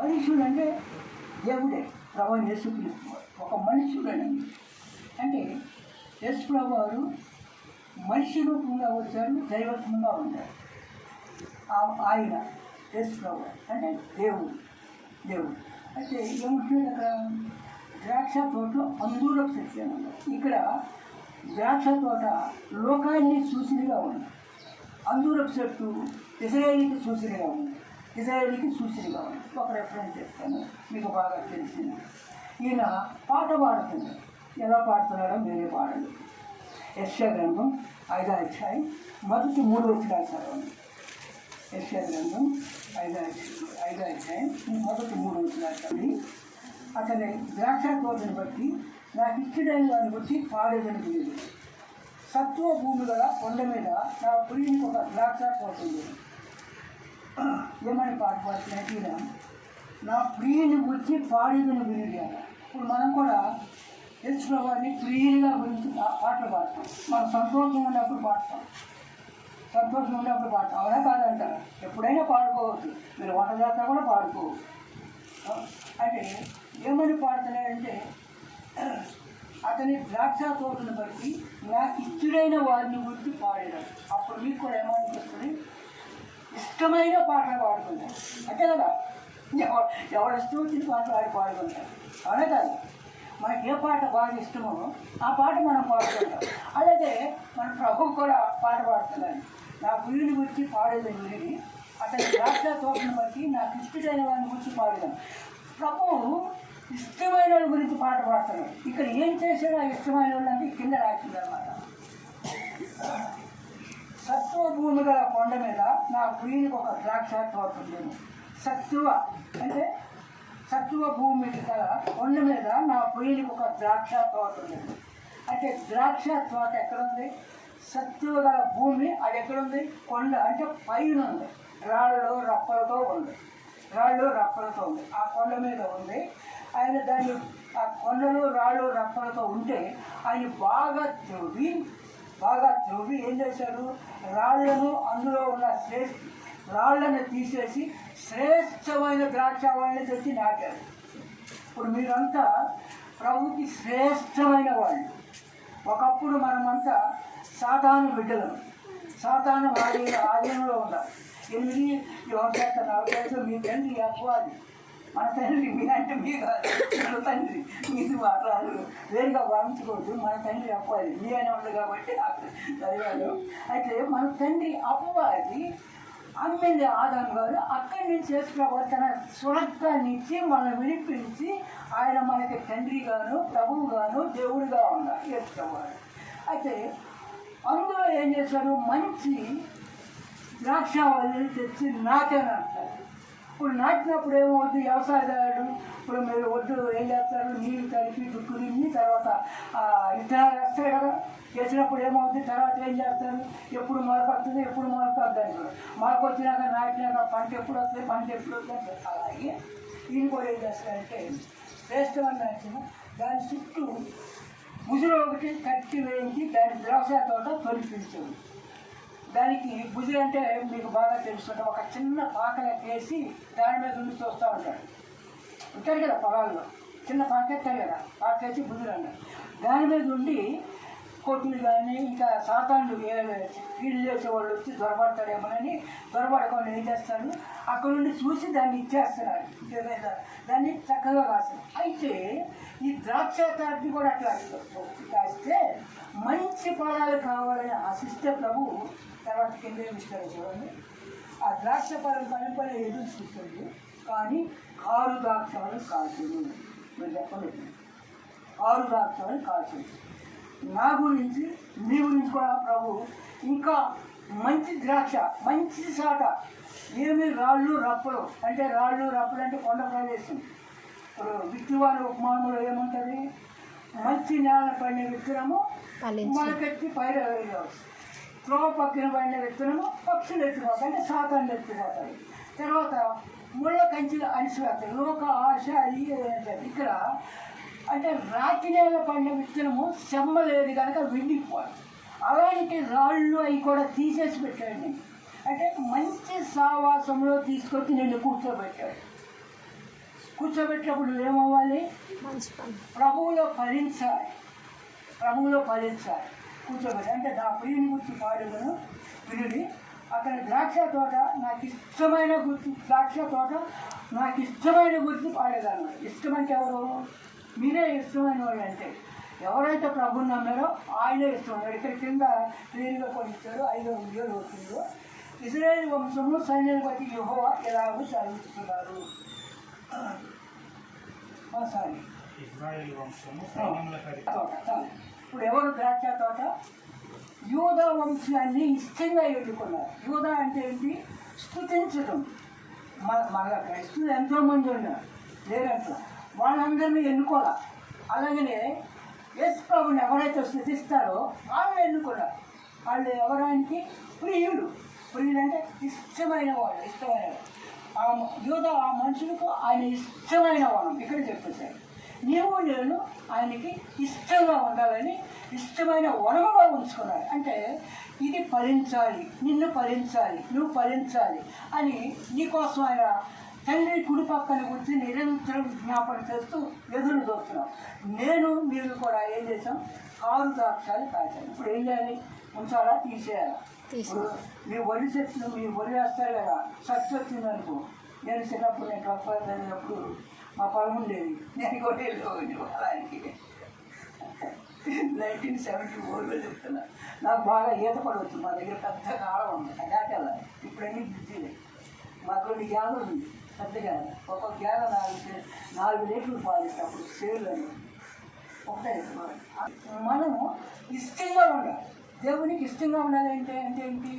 మనుషుడు అంటే దేవుడే, ప్రభు యేసుక్రీస్తు ఒక మనుషుడని. అంటే యేసుప్రభు వారు మనిషి రూపంగా వచ్చారు, దైవత్వంగా ఉంటారు. ఆయన యేసుప్రభు అంటే దేవుడు అయితే ఏముంటుంది అక్కడ ద్రాక్ష తోటలో అంగూరపు చెట్టు ఉంది. ఇక్కడ ద్రాక్ష తోట లోకాన్ని సూచనగా ఉంది, అంగూరపు చెట్టు ఇజ్రాయేలుకి సూచనగా ఉంది. ఒక రెఫరెన్స్ చెప్తాను, మీకు బాగా తెలిసింది. ఈయన పాట పాడుతుంది. ఎలా పాడుతున్నాడో మీరే పాడండి. యెషయా గ్రంథం 5వ అధ్యాయం మొదటి 3 వచనాలు చదవండి. యెషయా గ్రంథం 5వ అధ్యాయం మొదటి 3 వచనాలు చదివి, అతని ద్రాక్ష తోటను బట్టి నాకు ఇష్టమైన దాన్ని బట్టి పాడేదని తెలియదు. సత్వ భూమి గల కొండ మీద నా ప్రియునికి ఒక ద్రాక్ష తోట ఉంది. ఏమని పాట పాడుతున్నా, నా ప్రియుని గురించి పాడేదని వినియాలి. ఇప్పుడు మనం కూడా యేసుప్రభుని ప్రియునిగా గురించి పాటలు పాడతాం. మనం సంతోషంగా ఉన్నప్పుడు పాడతాం, అవునా కాదంటారు. ఎప్పుడైనా పాడుకోవచ్చు, మీరు వంట చేస్తా కూడా పాడుకోవచ్చు. అంటే ఏమని పాడుతున్నాడంటే, అతని ద్రాక్ష తోటను బట్టి నాకు ఇష్టమైన వారిని గురించి పాడాడు. అప్పుడు మీకు కూడా ఏమనిపిస్తుంది, ఇష్టమైన పాటలు పాడుకుంటారు. అంతే కదా, ఎవరు ఇష్టం వచ్చిన పాటలు పాడుకుంటారు, అవునా కాదు. మనకి ఏ పాట బాగా ఇష్టమో ఆ పాట మనం పాడుకుంటాం. అలాగే మన ప్రభువు కూడా పాట పాడుతున్నాడు. నా ప్రియుని గురించి పాడేదని విని అతని ద్రాక్ష తోటను బట్టి నాకు ఇష్టమైన వారిని గురించి పాడేదాను. ప్రభువు ఇష్టమైన వాళ్ళ గురించి పాట పాడుతున్నాడు. ఇక్కడ ఏం చేశాడో ఆ ఇష్టమైన వాళ్ళు అంటే కింద రాసిందనమాట. సత్వ భూమి గల కొండ మీద నా ప్రియునికి ఒక ద్రాక్ష తోట ఉండేది. సత్వ భూమి గల కొండ మీద నా ప్రియునికి ఒక ద్రాక్ష తోట ఉండేది. అంటే ద్రాక్ష తోట ఎక్కడుంది? సత్వ గల భూమి అది ఎక్కడుంది? కొండ అంటే పైన ఉంది, రాళ్ళు రప్పలతో ఉంది. ఆ కొండ మీద ఉంది. ఆయన దాన్ని ఆ కొండలు రాళ్ళు రప్పలతో ఉంటే ఆయన బాగా త్రవ్వి ఏం చేశాడు, రాళ్లను అందులో ఉన్న రాళ్లను తీసేసి శ్రేష్టమైన ద్రాక్షావళిని తెచ్చి నాటారు. ఇప్పుడు మీరంతా ప్రభుకి శ్రేష్టమైన వాళ్ళు. ఒకప్పుడు మనమంతా సాతాను బిడ్డలను, సాతాను ఆధీనంలో ఉన్నారు. 8 ఎవరు చేస్తారు 45 మీ తండ్రి అపవాది. మన తండ్రి మీ అంటే మీ కాదు, మన తండ్రి మీది మాట్లాడు, వేరుగా భావించకూడదు. మన తండ్రి అపవాది, మీ అయినా ఉంది కాబట్టి చదివాడు. అయితే మన తండ్రి అపవాది అమ్మింది ఆదాము గారు. అక్కడి నుంచి యేసుప్రభువు తన స్వర్గాన్ని ఇచ్చి మనల్ని విడిపించి ఆయన మనకి తండ్రిగాను ప్రభువుగాను దేవుడిగా ఉన్నారు యేసుప్రభువు. అయితే అందులో ఏం చేశారు, మంచి ద్రాక్షావళిని తెచ్చి నాటాను అంటారు. ఇప్పుడు నాటినప్పుడు ఏమవుతుంది, వ్యవసాయదారుడు ఇప్పుడు మీరు ఒడ్డు ఏం చేస్తారు, నీళ్ళు కలిపి దుక్కు తిని తర్వాత విత్తనాలు వేస్తారు కదా. వేసినప్పుడు ఏమవుతుంది, తర్వాత ఏం చేస్తారు, ఎప్పుడు మొలకొస్తుంది ఎప్పుడు మొలకొద్దని కూడా, మొలకొచ్చినాక నాటినాక పంట ఎప్పుడు వస్తుంది. అలాగే ఈయన కూడా ఏం చేస్తారంటే శ్రేష్టమైన నాటిన దాని చుట్టూ ముసురు ఒకటి కట్టి వేయించి దాని వ్యవసాయ తోట తొలిపించారు. దానికి బుజులు అంటే మీకు బాగా తెలుస్తుంటే ఒక చిన్న పాకలెక్క వేసి దాని మీద ఉండి చూస్తూ ఉంటాడు కదా, పొలాల్లో చిన్న పాక ఎత్తారు కదా, పాక వేసి బుజులు అన్నారు. దాని మీద ఉండి కొట్టులు కానీ ఇంకా సాతాన్లు వీళ్ళు చేసేవాళ్ళు వచ్చి దొరబడతాడేమోనని దొరబడకుండా ఏం చేస్తారు, అక్కడ నుండి చూసి దాన్ని ఇచ్చేస్తున్నారు, దాన్ని చక్కగా కాస్తారు. అయితే ఈ ద్రాక్ష తాటిని కూడా అట్లా కాస్తే మంచి ఫలాలు కావాలని ఆశిస్తే ప్రభు తర్వాత కింద ఇస్తారు చూడండి. ఆ ద్రాక్ష ఫలం పని ఎదురు చూస్తుంది, కానీ కారు ద్రాక్షలు కాల్చుడు. మీరు చెప్పండి, కారు ద్రాక్షలు కాల్చుడు. నా గురించి మీ గురించి కూడా ప్రభు ఇంకా మంచి ద్రాక్ష, మంచి సాట, ఏమి రాళ్ళు రప్పలు అంటే కొండ ప్రదేశం. ఇప్పుడు విత్తువాని ఉపమానంలో ఏముంటుంది, మంచి నేల పడిన విత్తనము మొలకెత్తి పైన వేయవచ్చు, త్రోవ పక్కన పడిన విత్తనము పక్షులు ఎత్తిపోతాయి, అంటే సాతాన్ని ఎత్తిపోతాయి. తర్వాత ముళ్ళ కంచెలు అణిసివేస్తాయి, లోక ఆశ అది. ఇక్కడ అంటే రాతి నేల పడిన విత్తనము చెమ్మ లేదు కనుక విండిపోవాలి. అలాంటి రాళ్ళు అవి కూడా తీసేసి పెట్టాడు నేను. అంటే మంచి సావాసంలో తీసుకొచ్చి నిన్ను కూర్చోబెట్టాడు. కూర్చోబెట్టినప్పుడు ఏమవ్వాలి? మంచి పని. ప్రభువులో ఫలించాలి, ప్రభువులో ఫలించాలి. కూర్చోబెట్టి అంటే నా ప్రియుని గుర్తు పాడులను వినుడి. అక్కడ ద్రాక్ష తోట నాకు ఇష్టమైన గుర్తు, ద్రాక్ష తోట నాకు ఇష్టమైన గుర్తు పాడేదాన్ని. ఇష్టమంటే ఎవరు? మీరే ఇష్టమైన వాళ్ళు. అంటే ఎవరైతే ప్రభుని నమ్మారో ఆయనే ఇష్టమన్నాడు. ఇక్కడ కింద క్లియర్గా కొన్ని ఇచ్చారు. 5వ వీడియోలు అవుతుందో ఇశ్రాయేలు వంశము సైన్యాన్ని బట్టి యెహోవా ఎలాగో చదువుతున్నారు. సారీ, ఇప్పుడు ఎవరు ద్రాక్ష తోట? యూదా వంశాన్ని ఇష్టంగా ఎన్నుకున్నారు. యూదా అంటే ఏంటి? స్తుతించడం. మన క్రైస్తులు ఎంతోమంది ఉన్నారు, లేదంటే వాళ్ళందరినీ ఎన్నుకోవాలి. అలాగనే యేసు ప్రభుని ఎవరైతే స్తుతిస్తారో వాళ్ళని ఎన్నుకున్నారు. వాళ్ళు ఎవరానికి? ప్రియుడు. ప్రియుడు అంటే ఇష్టమైన వాళ్ళు, ఇష్టమైన యూదా ఆ మనుషులకు ఆయన ఇష్టమైన వాళ్ళం ఇక్కడ చెప్పేశారు. నీవు నేను ఆయనకి ఇష్టంగా ఉండాలని ఇష్టమైన వనముగా ఉంచుకున్నాడు. అంటే ఇది ఫలించాలి, నిన్ను ఫలించాలి, నువ్వు ఫలించాలి అని నీకోసం ఆయన తండ్రి కుడి పక్కన కూర్చొని నిరంతరం జ్ఞాపకం చేస్తూ ఎదురు చూస్తున్నాం. మీరు కూడా ఏం చేసాం? కారు ద్రాక్షాలు కాచాను. ఇప్పుడు ఏం చేయాలి? ఉంచాలా? తీసేయాలా? ఇప్పుడు మీ వరి చెట్లు మీరు వరి వేస్తారు కదా, సచ్చి వచ్చిందనుకో. నేను చిన్నప్పుడు నేను ట్రక్ చదివినప్పుడు మా పొలం ఉండేది. నేను కొట్టేళ్ళు పొలానికి 1974లో చెప్తున్నా. నాకు బాగా ఈత పడవచ్చు. మా దగ్గర పెద్ద కాలం ఉంది, దాటాల. ఇప్పుడన్నీ బిజీలే. మాకు 2 గేదలు ఉంది, పెద్ద గేద. ఒక్కొక్క గేద 4 లీటర్లు పాలిస్తే అప్పుడు సేల్ అని ఒకటే. మనము ఇష్టంగా ఉండాలి, దేవునికి ఇష్టంగా ఉండాలి. అంటే ఏంటి?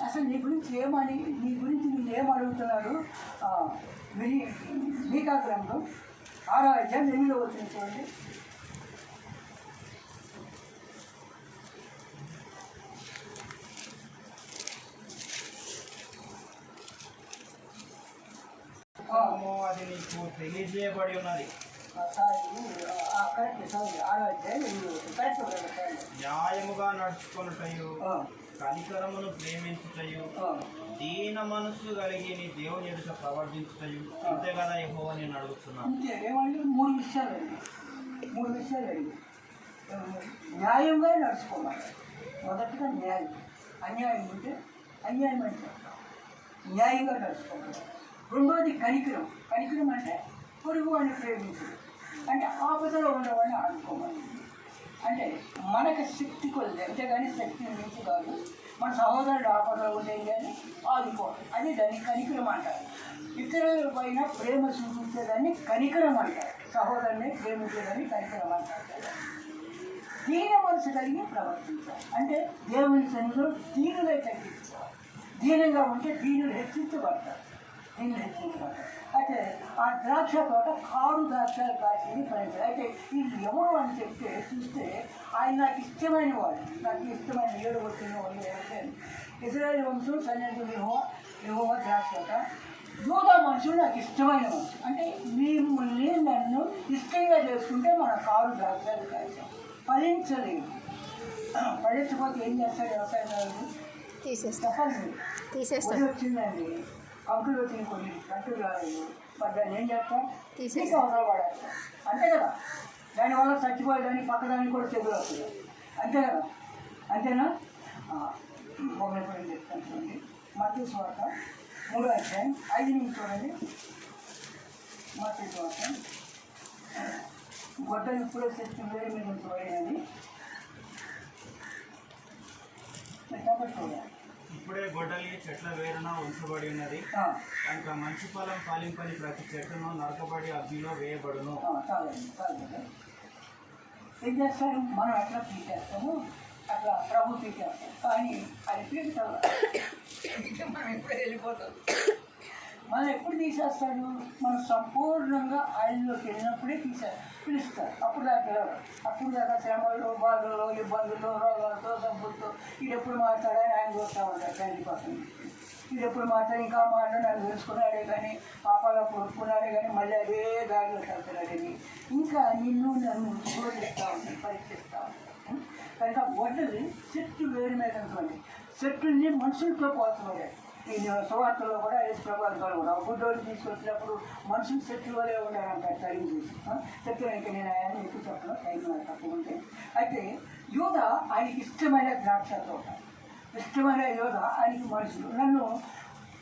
అసలు నీ గురించి నీ గురించి నేను ఏం అడుగుతున్నాడు? మీకా గ్రంథం 6వ అధ్యాయం 8వ వచనం చూడండి. అది నీకు తెలియజేయబడి ఉన్నది. న్యాయముగా నడుచుకొనుటయు, కనికరమును ప్రేమించుటయు, దీన మనస్సు కలిగి నీ దేవుని ఎదుట ప్రవర్తించుటయు అంతే కదా యెహోవా నేను అడుగుతున్నాను. ఏమంటే 3 విషయాలు అండి. న్యాయంగా నడుచుకోవాలి. మొదటిగా న్యాయం. అన్యాయం ఉంటే అన్యాయం అంటే న్యాయంగా నడుచుకోవాలి. రెండోది కనికరం. కనికరం అంటే పొరుగు వాడిని ప్రేమించడం, అంటే ఆపదలో ఉన్నవాడిని ఆడుకోవాలి. అంటే మనకు శక్తి కొద్ది, అంతేగాని శక్తిని మించి కాదు. మన సహోదరుడు ఆపదలో ఉండేది కానీ ఆదుకోవాలి. అది దాన్ని కనికరం అంటారు. ఇతరుల పైన ప్రేమ చూపించేదాన్ని కనికరం అంటారు. సహోదరుని ప్రేమించేదాన్ని కనికరం అంటారు. దీన మనసు కలిగి ప్రవర్తించాలి. అంటే దేవుని సన్నిధిలో దీనులై తగ్గించాలి. దీనంగా ఉంటే దీనులు హెచ్చించబడతారు. అయితే ఆ ద్రాక్ష తోట కారు ద్రాక్షలు కాసింది ఫలించాలి. అయితే వీళ్ళు ఎవరు అని చెప్తే చూస్తే ఆయన నాకు ఇష్టమైన వాడు, నాకు ఇష్టమైన 7 వచ్చిన వాళ్ళు ఏమంటే ఇశ్రాయేలు వంశం సైన్యానికి యెహోవా ద్రాక్ష తోట. యూదా మనుషులు నాకు ఇష్టమైన మనుషులు. అంటే మిమ్మల్ని నన్ను ఇష్టంగా చేసుకుంటే మన కారు ద్రాక్షలు కాసాం. ఫలించలేదు. ఫలించకపోతే ఏం చేస్తాడు వ్యవసాయదారులు? తీసేస్తాడు. వచ్చిందండి, కంకులు వచ్చిన కొన్ని కంకులు రాలేదు, మరి దాన్ని ఏం చేస్తాం? తీసేసి అవసరం పడేస్తాం. అంతే కదా. దానివల్ల చచ్చిపోయేదాన్ని పక్కదానికి కూడా చెవులు వస్తుంది. అంతే కదా. అంతేనా? ఒకటి చెప్తాను చూడండి. మత్తయి సువార్త 3వ అధ్యాయం 5 నుంచి చూడండి. మత్తయి సువార్త. గొడ్డలు ఇప్పుడే చెట్టు వేరు మీద ఉంచబడినది. చూడాలి. ఇప్పుడే గొడ్డలి చెట్ల వేరున ఉంచబడి ఉన్నది కనుక మంచి ఫలం ఫలింపని ప్రతి చెట్టును నరకబడి అగ్నిలో వేయబడును. ఏం చేస్తారు? మనం ఎట్లా పీకేస్తాము, అట్లా ప్రభు పీకేస్తాం. కానీ అది పీకుతాం, మనం ఎప్పుడే వెళ్ళిపోతాం. మనం ఎప్పుడు తీసేస్తాడు? మనం సంపూర్ణంగా ఆయనలోకి వెళ్ళినప్పుడే పిలుస్తారు. అప్పుడు దాకా శ్రమలు, బాధల్లో, ఇబ్బందుల్లో, రోగాలతో, డబ్బులతో ఇది ఎప్పుడు మాట్లాడని ఆయన చూస్తూ ఉంటాడు. తండ్రి కోసం ఇది ఎప్పుడు మాట్లాడి ఇంకా మాట్లాడి నన్ను తెలుసుకున్నాడే కానీ పాపాలో కొనుక్కున్నాడే కానీ మళ్ళీ అదే దారిలో వెళ్తున్నాడని ఇంకా నన్ను శోధిస్తూ ఉంటాడు, పరీక్షిస్తూ ఉంటాడు. కనుక వడ్డది చెట్టు వేరు మీద అనుకోండి. చెట్టుని మనుషులతో పోల్చబడాడు. ఈ సువార్తలో కూడా యేసు ప్రభావం కలుగుతాం బుద్ధోడు తీసుకొచ్చినప్పుడు మనుషులు శక్తి వలే ఉండాలంటారు టైం చూసి చెప్తే ఇంకా నేను ఆయన ఎక్కువ చెప్పను టైం తక్కువ ఉంటే. అయితే యూద ఆయనకి ఇష్టమైన ద్రాక్ష తోట, ఇష్టమైన యూద ఆయనకి మనుషులు. నన్ను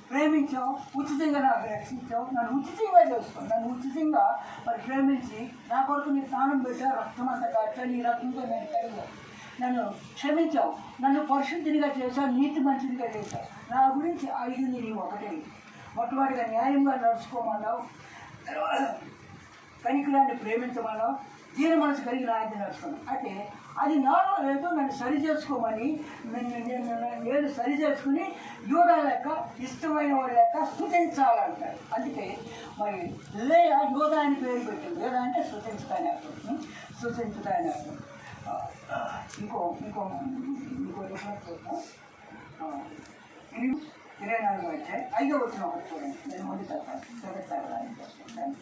ప్రేమించావు, ఉచితంగా నాకు రక్షించావు, నన్ను ఉచితంగా చేసుకోవు, నన్ను ఉచితంగా మరి ప్రేమించి నా కొరకు నీ స్నానం పెట్టా, రక్తం అంతా కాచా, నీ రక్తంతో నేను కలిగాను, నన్ను క్షమించావు, నన్ను పరిశుద్ధినిగా చేశావు, నీతి మంచిదిగా చేశావు, నా గురించి అడిగింది నీవు ఒకటే. మొట్టమొదటిగా న్యాయంగా నడుచుకోమన్నావు, కనికరాన్ని ప్రేమించమన్నావు, దీన మనసు కలిగి ఆయన నడుచుకున్నాను. అయితే అది నాలో లేదో నన్ను సరి చేసుకోమని నేను సరి చేసుకుని యూదా లెక్క ఇష్టమైన వాడి లెక్క స్తుతించాలంటారు. అందుకే మరి యూదా అని పేరు పెట్టింది. యూదా అంటే స్తుతించుతానే అర్థం, స్తుతించుతానే అర్థం. ఇంకోటి చూద్దాం. 24 వచ్చాయి 5వ వచనం ఒకటి చూడండి. నేను ముందు చదువుతాను.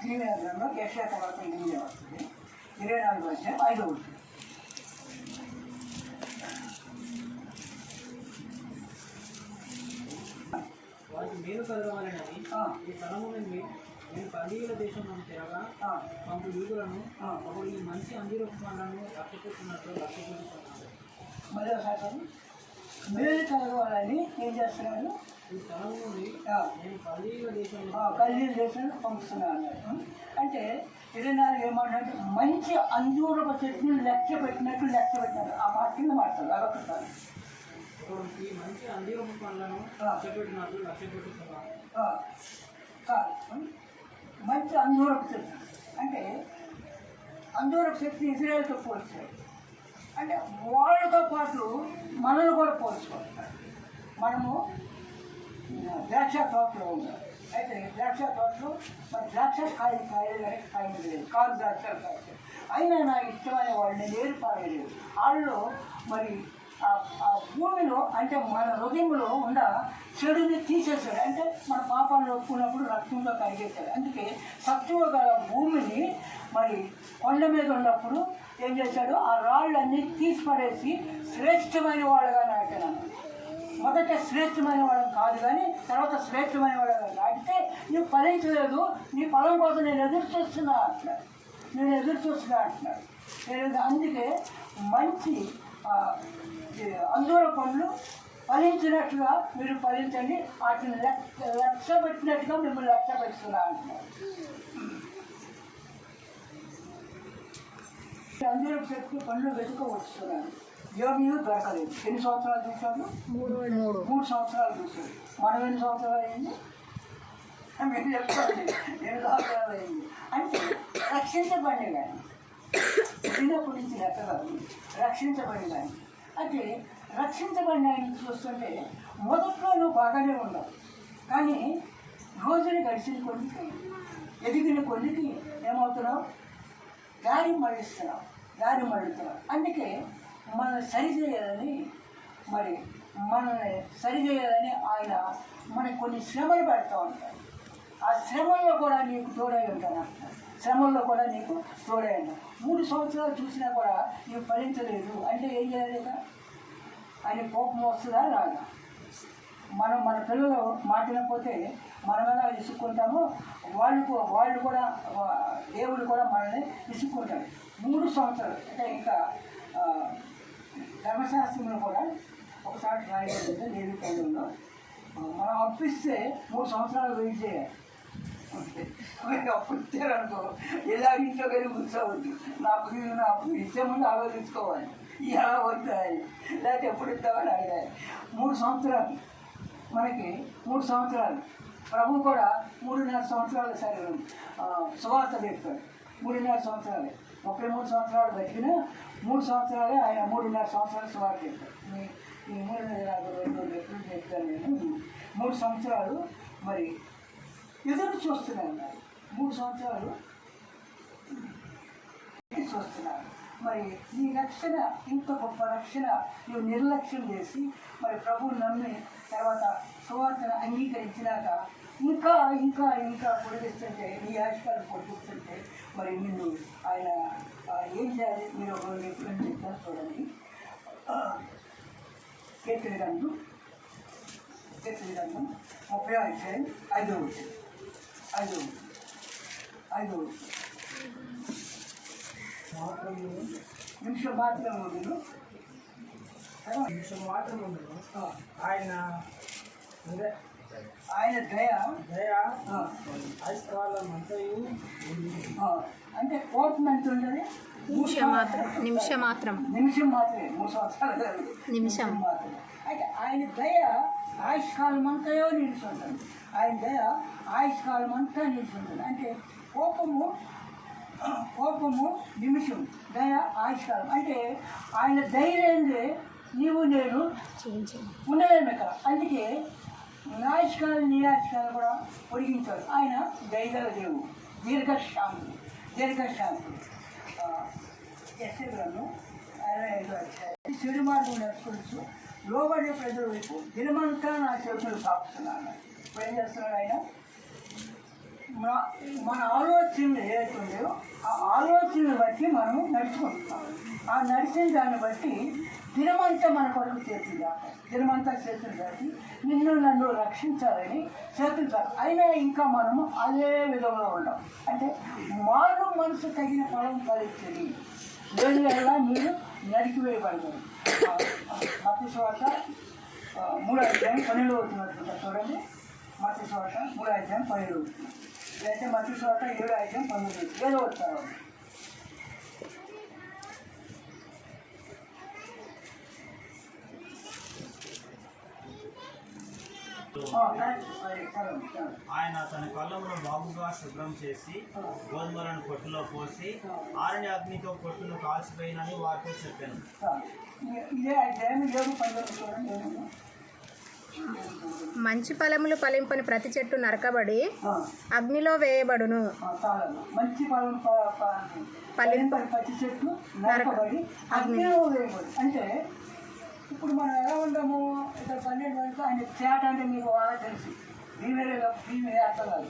దీవెన గ్రంథం యెషయా తర్వాత 8వ వస్తుంది. 24 వచ్చాయి 5వ వచనం. వారికి మేలు కలగవాలని ఈ స్థలము నుండి నేను కల్దీయుల దేశంలో తిరగా పంపు యూదులను అప్పుడు ఈ మంచి అంజూరపు పండ్లను లక్ష్యపెట్టినట్లు లక్ష్యపెట్టుకున్నాను. మళ్ళీ ఒకసారి మేలు కలగవాలని ఏం చేస్తున్నాను? ఈ స్థలం నుండి నేను కల్దీయుల దేశంలో పంపిస్తున్నాను అన్నారు. అంటే 24 ఏమంటే మంచి అంజూరపు చెట్టును లెక్క పెట్టినట్టు ఆ మాట కింద మాట్లాడు అదొకసారి. ఈ మంచి అంజూరపు పండ్లను లక్ష్యపెట్టినట్లు లక్ష్యపెట్టుకున్నాను. మంచి అంజూరపు చెట్టు అంటే అంజూరపు చెట్టు ఇజ్రాయేల్తో పోల్చారు. అంటే వాళ్ళతో పాటు మనల్ని కూడా పోల్చుకుంటారు. మనము ద్రాక్ష తోటలో ఉన్నాం. అయితే ద్రాక్ష తోటలో మరి ద్రాక్ష కాయలు కాయలు లేదు, కాదు ద్రాక్షలు కాయలు. అయినా నాకు ఇష్టమైన వాళ్ళని నేరు పారేయలేదు. వాళ్ళలో మరి ఆ భూమిలో అంటే మన హృదయంలో ఉన్న చెడుని తీసేశాడు. అంటే మన పాపాలను ఒప్పుకున్నప్పుడు రక్తంలో కరిగేశాడు. అందుకే సత్తువ గల భూమిని మరి కొండ మీద ఉన్నప్పుడు ఏం చేశాడు? ఆ రాళ్ళన్నీ తీసి పడేసి శ్రేష్టమైన వాళ్ళగా నాటాను. మొదట శ్రేష్టమైన వాళ్ళని కాదు కానీ తర్వాత శ్రేష్టమైన వాళ్ళగా నాటితే నీవు ఫలించలేదు, నీ ఫలం కోసం నేను ఎదురు చూస్తున్నా అంటున్నాడు. అందుకే మంచి అంజూర పండ్లు ఫలించినట్టుగా మీరు ఫలించండి, వాటిని లక్ష్య పెట్టినట్టుగా మిమ్మల్ని లక్ష్య పెట్టుకున్నా అంటున్నారు. అంజూరపు చెట్టు పండ్లు వెతుకోవచ్చున్నాను, ఏమీ దొరకలేదు. ఎన్ని సంవత్సరాలు చూశాడు? 3 సంవత్సరాలు చూశాడు. మనం ఎన్ని సంవత్సరాలు అయింది? మీరు చెప్పండి, 2 సంవత్సరాలు అయింది. అంటే రక్షించబడి కానీ చిన్నప్పటి నుంచి లెక్కగాదు రక్షించబడి కానీ. అంటే రక్షించబడిన ఆయన చూస్తుంటే మొదట్లో నువ్వు బాగానే ఉండవు, కానీ రోజుని గడిచిన కొద్దికి ఎదిగిన కొద్దికి ఏమవుతున్నావు? దారి మళ్ళిస్తున్నావు. అందుకే మనల్ని సరిచేయాలని ఆయన మనకి కొన్ని శ్రమలు పెడతా ఉంటారు. ఆ శ్రమల్లో కూడా నీకు తోడై ఉంటాను. 3 సంవత్సరాలు చూసినా కూడా నీవు ఫలించలేదు అంటే ఏం చేయాలి? ఆయన కోపం వస్తుందా రాదా? మన పిల్లలు మాట్లాడకపోతే మనం ఎలా విసుక్కుంటామో వాళ్ళు కూడా దేవుడు కూడా మనల్ని విసుక్కుంటాడు. 3 సంవత్సరాలు అంటే ఇంకా ధర్మశాస్త్రంలో కూడా ఒకసారి రాయబడింది లేవి కాలంలో మనం అప్పిస్తే 3 సంవత్సరాలు వెయిట్ చేయాలి. అప్పు ఇచ్చారనుకో ఎలా ఇంట్లో కానీ కూర్చోవద్దు, నాకు ఇచ్చే ముందు ఆలోచించుకోవాలి ఎలా వద్దాయి లేకపోతే ఎప్పుడు ఇస్తామని అడిగాయి. 3 సంవత్సరాలు మనకి 3 సంవత్సరాలు ప్రభు కూడా 3.5 సంవత్సరాలు సరే సువార్త చెప్తాడు. 3.5 సంవత్సరాలే 33 సంవత్సరాలు బతికినా 3 సంవత్సరాలే ఆయన 3.5 సంవత్సరాలు సువార్త చెప్తాడు. ఈ 3.5 ఎప్పుడు చెప్తాను నేను. 3 సంవత్సరాలు మరి ఎదురు చూస్తున్నాను. 3 సంవత్సరాలు చూస్తున్నాను. మరి నీ రక్షణ ఇంత గొప్ప రక్షణ నువ్వు నిర్లక్ష్యం చేసి మరి ప్రభువుని నమ్మి తర్వాత సువార్తను అంగీకరించినాక ఇంకా ఇంకా ఇంకా పొడిగిస్తుంటే నీ ఆశకాలు పొడిగిస్తుంటే మరి నిన్ను ఆయన ఏం చేయాలి? మీరు ఒక ఎప్పుడని చెప్తాను చూడండి. కీర్తన గ్రంథం కీర్తన గ్రంథం 30వ అధ్యాయం 5వ వచనం. 5వ నిమిషం మాత్రమే ఉండదు. నిమిషం మాత్రం ఉండదు. ఆయన దయ ఆయుష్కాలమంతయు అంటే కోపం ఎంత ఉంటుంది? నిమిషం మాత్రమే 3 సంవత్సరాలు కాదు, నిమిషం మాత్రమే. అయితే ఆయన దయ ఆయుష్కాలం అంతయో నిలిచి ఉంటుంది. ఆయన దయ ఆయుష్కాలం అంతా నిలిచి ఉంటుంది. అంటే కోపము నిమిషం, దయ ఆయుష్కాలం. అంటే ఆయన ధైర్యంగా నీవు నేను ఉండలేము ఇక్కడ. అందుకే నా ఆయుష్కాలం నీ ఆయుష్కాలం కూడా పొడిగించాడు. ఆయన దయగల దేవుడు, దీర్ఘశాంతుడు. ఎస్ఏ గ్రంథం 65వ అధ్యాయం. చెడు మార్గం నేర్చుకోవచ్చు, లోబడే ప్రజల వైపు దినమంతా నా చేతులు సాగుతున్నాను. ఇప్పుడు ఏం చేస్తున్నాడు ఆయన? మన ఆలోచనలు ఏదైతే ఉన్నాయో ఆ ఆలోచనలు బట్టి మనం నడుచుకుంటున్నాం. ఆ నడిచిన దాన్ని బట్టి దినమంతా మన కొరకు చేతులు దాకా, దినమంతా చేతులు దాటి నిన్ను నన్ను రక్షించాలని చేతులు దాకా. అయినా ఇంకా మనము అదే విధంగా ఉంటాం. అంటే మారు మనసు తగిన ఫలం ఫలించేది లేదు ఎలా మీరు నరికి వేయబడతారు. మత్తయి సువార్త 3వ అధ్యాయం 12వ వచనం చూడండి. మత్తయి సువార్త 3వ అధ్యాయం 12వ వచనం, లేదంటే మత్తయి సువార్త 7వ అధ్యాయం 19 ఏదో వచ్చారు. ఆయన తన కళ్ళమును బాగుగా శుభ్రం చేసి గోధుమలను కొట్టులో పోసి ఆరని అగ్నితో కొట్టును కాల్చిపోయినని వారితో చెప్పాను. ఇదే అధ్యాయం 7:19 చూడండి. మంచి ఫలములు ఫలింపని ప్రతి చెట్టు నరకబడి అగ్నిలో వేయబడును. మంచి ఫలింపని ప్రతి చెట్టు నరకబడి అగ్నిలో వేయబడు. అంటే ఇప్పుడు మనం ఎలా ఉంటాము? ఇక్కడ 12 వరకు ఆయన చేట అంటే మీకు బాగా తెలుసు. దీని అర్థం కాదు,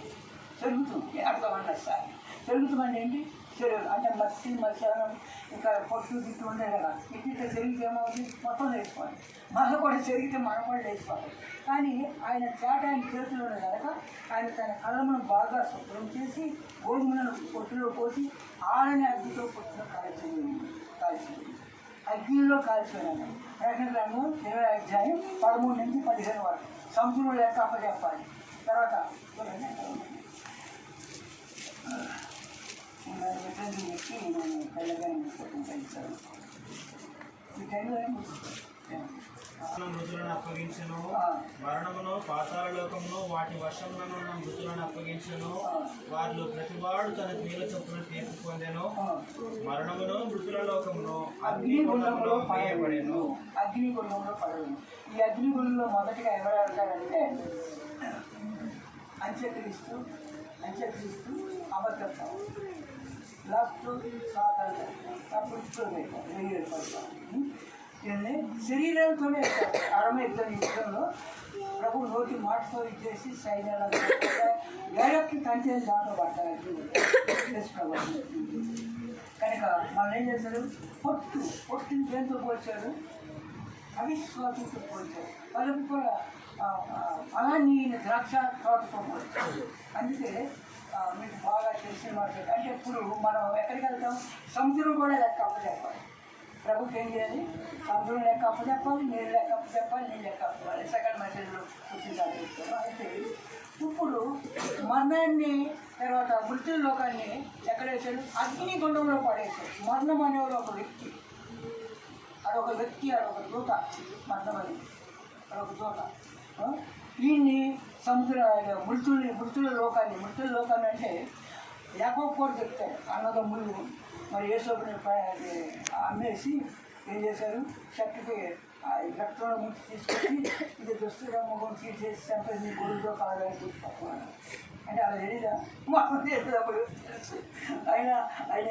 చెరుగుతుంది అర్థం అన్నారు సార్. చెరుగుతామంటే ఏంటి? చెరుగు అంటే మత్స్యానం ఇంకా పొట్టు గిట్టు ఉంటాయి కదా. ఇట్లా చెరిగితే ఏమవుతుంది? మొత్తం లేచిపోవాలి. మన కూడా చెరిగితే మనం కూడా లేచిపోవాలి. కానీ ఆయన చేట ఆయన చేతిలో కనుక ఆయన తన కళ్ళమును బాగా శుభ్రం చేసి గోధుమలను పొట్టులో పోసి ఆరని అగ్నితో పొట్టులో కాల్చింది. అగ్నిలో కాల్చిపోయినాను. ప్రకటన గ్రంథం 20వ అధ్యాయం 13 నుంచి 15 వరకు సముద్రం లెక్క అప్పచెప్పాలి. తర్వాత మృతులను అప్పగించను, మరణమును పాతాళ లోకమును వాటి వశంలో ఉన్న మృతులను అప్పగించను. వారిలో ప్రతివాడు తన క్రియల చొప్పున తీర్పు పొందెను. మరణమును మృతుల లోకమును అగ్నిగుండంలో పడేను. అగ్నిగుండంలో పడేను. ఈ అగ్నిగుండంలో మొదటిగా ఎవరు వెళ్తారంటే అంత్యక్రీస్తు అబద్ధం లాస్ట్ సాధారణ అప్పుడు దీన్ని శరీరంతోనే అరవై యుద్ధంలో ప్రభు నోటి మాటతో ఇచ్చేసి సైన్యాలను డైరెక్ట్ తంటే దాంట్లో పడతారు. కనుక మనం ఏం చేశాడు? పొట్టుని దేంతో పోల్చాడు? అవిశ్వాసంతో పోల్చాడు. వాళ్ళకి కూడా ఫలాన్ని ద్రాక్ష తోటతో పోల్చాడు. అందుకే మీకు బాగా తెలిసిన మాట అంటే ఇప్పుడు మనం ఎక్కడికి వెళ్తాం? సముద్రం కూడా లెక్క అప్పచెప్పాలి. ప్రభుకి ఏం చేయాలి? సముద్రం లెక్క అప్పచెప్పాలి, నీళ్ళు లెక్క అప్పచెప్పాలి, నీళ్ళు లెక్క అప్పచెప్పాలి. సెకండ్ మెసేజ్లో కూర్చుంటారు. అయితే ఇప్పుడు మరణాన్ని తర్వాత మృత్యు లోకాన్ని ఎక్కడ వేసాడు? అగ్నిగుండంలో పడేసాడు. మరణం అనేవాడు ఒక వ్యక్తి, అదొక దూత. మరణం అనేది అదొక దూత. ఈయన్ని మృతుల లోకాన్ని అంటే యాకోబు కూడా చెప్తారు. అన్నదమ్ములు మరి యేసోబుని అమ్మేసి ఏం చేశారు? షర్టుకి రక్తంలో ముంచి తీసుకొచ్చి ఇది దుస్తుగా ముఖం తీసేసి చంపేసి నీ కొడుకుతో కాదని తీసుకొస్తున్నాను అంటే అలా తెలీదా? మనం చేసేటప్పుడు ఆయన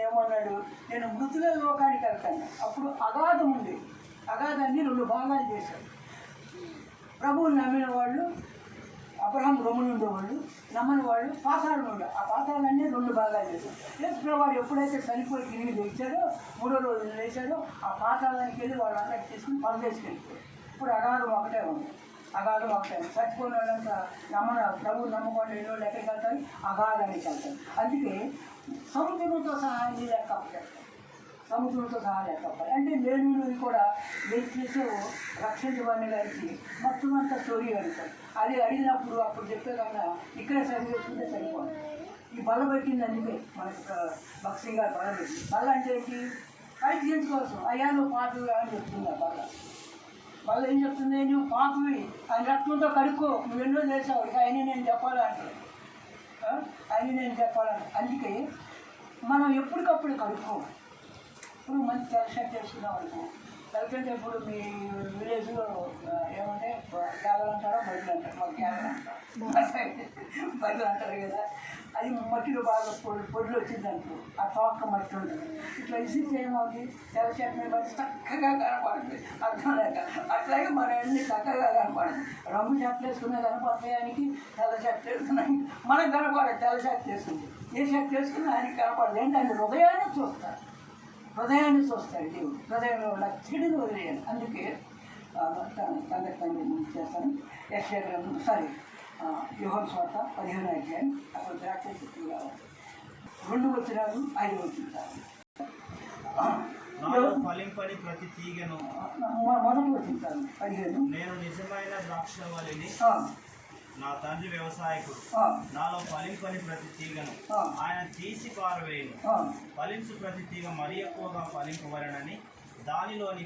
ఏమన్నాడు? నేను మృతుల లోకానికి వెళ్తాను. అప్పుడు అగాధం ఉంది. అగాధాన్ని 2 భాగాలు చేశాడు. ప్రభువుని నమ్మిన వాళ్ళు అబ్రహాం రొమ్ములు ఉండేవాళ్ళు, నమ్మని వాళ్ళు పాతాళం ఉండే. ఆ పాతాళాన్ని 2 భాగాలు చేశారు. యేసుప్రభువారు ఎప్పుడైతే చనిపోయి తిరిగి లేచాడో 3వ రోజు లేచాడో ఆ పాతాళానికి వెళ్ళి వాళ్ళందరికీ తీసుకుని పరదేశికి వెళ్ళిపోయారు. ఇప్పుడు అగాధం ఒకటే ఉంది. అగాధం అవుతాయి. చచ్చిపోయిన వాళ్ళంతా ప్రభు నమ్మకుండా ఎన్నో ఎక్కడికి వెళ్తారు, అగాధానికి వెళ్తారు. అందుకే సముద్రంతో సహా నీళ్ళు ఎక్కప్పలేదు, సముద్రంతో సహా లేకపోవాలి. అంటే నేను కూడా ఏం చేసావు రక్షించబడిన గారికి మొత్తం అంతా స్టోరీ అడుగుతారు. అది అడిగినప్పుడు అప్పుడు చెప్పే కన్నా ఇక్కడే సరి చేసుకుంటే సరిపోదు. ఈ బల్ల పెట్టింది అందుకే మనకు భక్సింగ్ గారు బల్ల పెట్టింది. బల్ల అంటే ఏంటి? పరీక్షించుకోవచ్చు. అయ్యా నువ్వు పాతవి అని చెప్తుంది ఆ బల్ల ఏం చెప్తుంది? నువ్వు పాతవి ఆయన రక్తంతో కడుక్కో, నువ్వు ఎన్నో చేసావు, ఇక అయినా నేను చెప్పాలంటే అయినా నేను చెప్పాలంటే. అందుకే మనం ఎప్పటికప్పుడు కడుక్కోవాలి. ఇప్పుడు మంచి తెల్ల షర్ట్ వేసుకున్నాం అనుకో, తెల్లకంటే ఇప్పుడు మీ విలేజ్లో ఏమంటే గ్యాలలు అంటారో బయలు అంటారు, మాకు గ్యాలలు అంటారు, బయలు అంటారు కదా. అది మట్టిలో బాగా పొడిలో వచ్చిందనుకో, ఆ తోక మట్టి ఉంటుంది. ఇట్లా ఇసిరితే ఏమవుతుంది? తెల్ల షర్ట్ మీద బట్టి చక్కగా కనపడుతుంది, అర్థం లేక. అట్లాగే మన అన్ని చక్కగా కనపడదు. రంగు షర్ట్లు వేసుకునే కనపడతాయానికి తెల్ల షర్ట్ వేసుకున్నాయి, మనకు కనపడదు. తెల్ల షర్ట్ వేసుకుంది, ఏ షర్ట్ వేసుకున్నా ఆయనకి కనపడదు. ఏంటంటే హృదయాన్ని చూస్తారు, హృదయాన్ని చూస్తాడు దేవుడు. హృదయంలో ఉన్న చెడుని వదిలేయాలి. అందుకే సందర్భంగా చేస్తాను. యెషయా గ్రంథం యోహాను సువార్త 15వ అధ్యాయం అసలు ద్రాక్ష చెట్లు కావాలి 2 వచనాలు 5 వచనాలు. నాలో ఫలింపని ప్రతి తీగను మొదటి వచనం 15. నేను నిజమైన ద్రాక్షవల్లిని, నా తండ్రి వ్యవసాయకుడు. నాలో ఫలింపని ప్రతి తీగను ఆయన తీసి పారవేయను. ఫలించు ప్రతి తీగ మరి ఎక్కువగా ఫలింపవలనని దానిలోని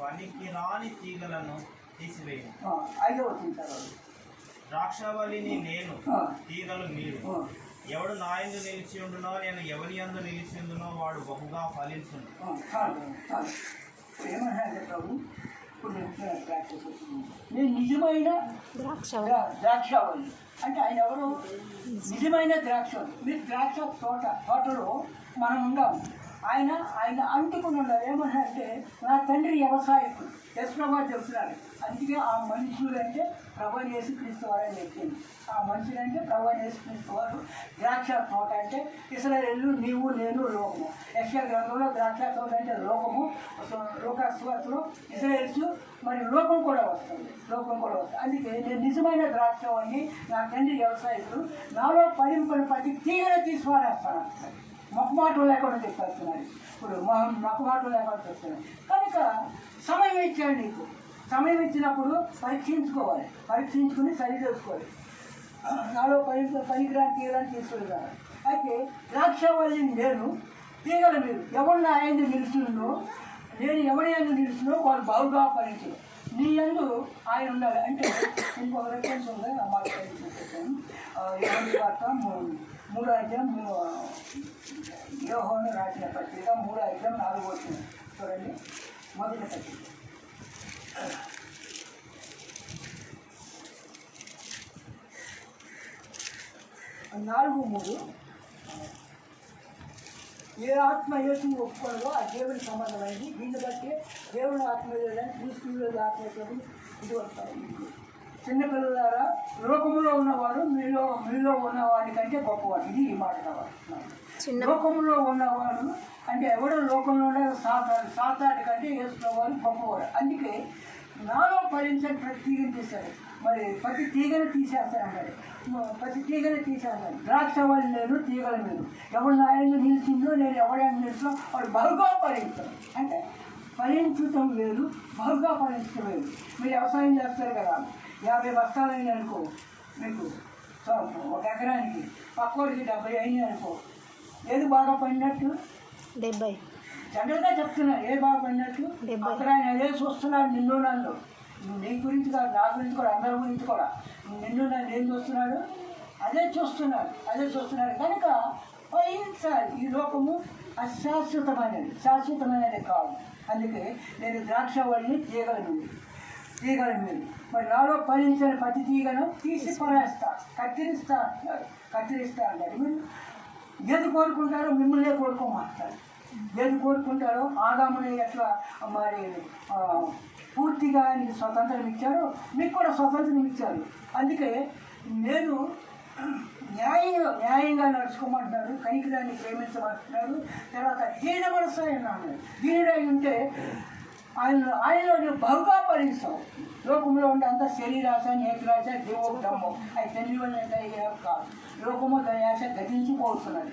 పనికిరాని తీగలను తీసివేయను. 5వ వచనం. ద్రాక్షవల్లిని నేను, తీగలు మీరు. ఎవడు నా యందు నిలిచి ఉండునో, నేను ఎవరి యందు నిలిచి ఉండునో వాడు బహుగా ఫలించును. ఏమన్నా ప్రభు, ఇప్పుడు నేను నిజమైన ద్రాక్షవల్లి అంటే ఆయన ఎవరు? నిజమైన ద్రాక్షవల్లి. మీరు ద్రాక్ష తోటలో మనం ఉండాము. ఆయన అంటుకుని ఉన్నారు. ఏమన్నా అంటే నా తండ్రి వ్యవసాయకుడు. యశ్వభా చెప్తున్నారు. అందుకే ఆ మనుషులు అంటే ప్రభు యేసుక్రీస్తు వారని చెప్పింది. ఆ మనుషులు అంటే ప్రభు యేసుక్రీస్తు వారు. ద్రాక్ష తోట అంటే ఇశ్రాయేలు, నీవు, నేను, లోకము. యెషయా గ్రంథంలో ద్రాక్ష తోట అంటే లోకము, లోకస్వార్తలో ఇశ్రాయేల్స్, మరి లోకం కూడా వస్తుంది. అందుకే నేను నిజమైన ద్రాక్షవాన్ని, నా తండ్రి వ్యవసాయకుడు. నాలో ఫలింపని ప్రతి తీగనే తీసిపారేస్తాను. మొక్కమాటలు లేకుండా చెప్పేస్తున్నాడు. ఇప్పుడు మొక్కమాటలు లేకుండా చెప్తున్నాడు. కనుక సమయం ఇచ్చాడు నీకు. సమయం ఇచ్చినప్పుడు పరీక్షించుకుని సరి చేసుకోవాలి. నాలో పనికిరాని తీగలని తీసుకెళ్ళాలి. అయితే ద్రాక్షవల్లిని నేను, తీగలు మీరు. ఎవరిని ఆయన నిలుస్తుందో, నేను ఎవరి యందు నిలుస్తుందో వాడు బాగుగా ఫలించదు. నీ యందు ఆయన ఉండాలి. అంటే ఇంకొక రెఫరెన్స్ ఉంది, ఆ మాట చెప్పాను. మూడో అధ్యాయం యోహాను రాసిన పత్రిక 3వ అధ్యాయం 4వ వచనం చూడండి. మొదటి పత్రిక 4:3. ఏ ఆత్మ యేసు ఒప్పుకోవడో ఆ దేవుని సంబంధమైనది. దీన్ని బట్టి దేవుని ఆత్మ లేదని క్రీస్తు ఆత్మ ఇది వస్తాయి. చిన్నపిల్లలారా, లోకములో ఉన్నవాడు మీలో ఉన్నవాడి కంటే గొప్పవాడు. ఇది ఈ మాట కావాలి. లోకంలో ఉన్నవాడు అంటే ఎవడో లోకంలో ఉండే సాతాడి కంటే యేసువాడు గొప్పవాడు. అందుకే నాలో ఫలించని ప్రతి తీగని తీశాడు. మరి ప్రతి తీగని తీసేస్తానన్నాడు. ప్రతి తీగని తీసేస్తాను. ద్రాక్షవల్లి నేను, తీగల మీరు. ఎవడు నా యందు నిలిచిందో, నేను ఎవడైనా నిలిచినా వాడు బహుగా ఫలించాడు. అంటే ఫలించటం వేరు, బహుగా ఫలించడం వేరు. మీరు వ్యవసాయం చేస్తారు కదా, 50 బస్తాలు అయినాయి అనుకో, మీకు 1 ఎకరానికి, పక్కోడికి 70 అయినాయి అనుకో, ఏది బాగా పడినట్టు? 70. జనరల్గా చెప్తున్నారు ఏది బాగా పడినట్టు. అక్కడ ఆయన అదే చూస్తున్నాడు. నిన్ను నన్ను, నీ గురించి కాదు, నా గురించి కూడా, అందరి గురించి కూడా. నిన్ను నన్ను ఏం చూస్తున్నాడు? అదే చూస్తున్నాడు. కనుక ఫలించాలి. ఈ లోకము శాశ్వతమైనది కాదు. అందుకే నేను ద్రాక్షవల్లిని, తీగల మీరు. మరి నాలో ఫలించని ప్రతి తీగను తీసి పరేస్తా, కత్తిరిస్తా అంటారు. మీరు ఏది కోరుకుంటారో మిమ్మల్నే కోరుకోమంటారు. ఏది కోరుకుంటారో ఆదాముని ఎట్లా మరి పూర్తిగా నీకు స్వతంత్రం ఇచ్చారో మీకు కూడా స్వతంత్రం ఇచ్చారు. అందుకే నేను న్యాయంగా నడుచుకోమంటున్నాడు, కనికరాన్ని ప్రేమించమంటున్నాడు. తర్వాత దీన మనసు అన్నాడు. దీనుడై ఉంటే ఆయనలో నువ్వు బహుగా ఫలిస్తావు. లోకంలో ఉండే అంత శరీరాశ నేత్రాశ దేవోత్తమం అవి తండ్రి వల్ల కాదు. లోకము దాని ఆశ గతించిపోతున్నది.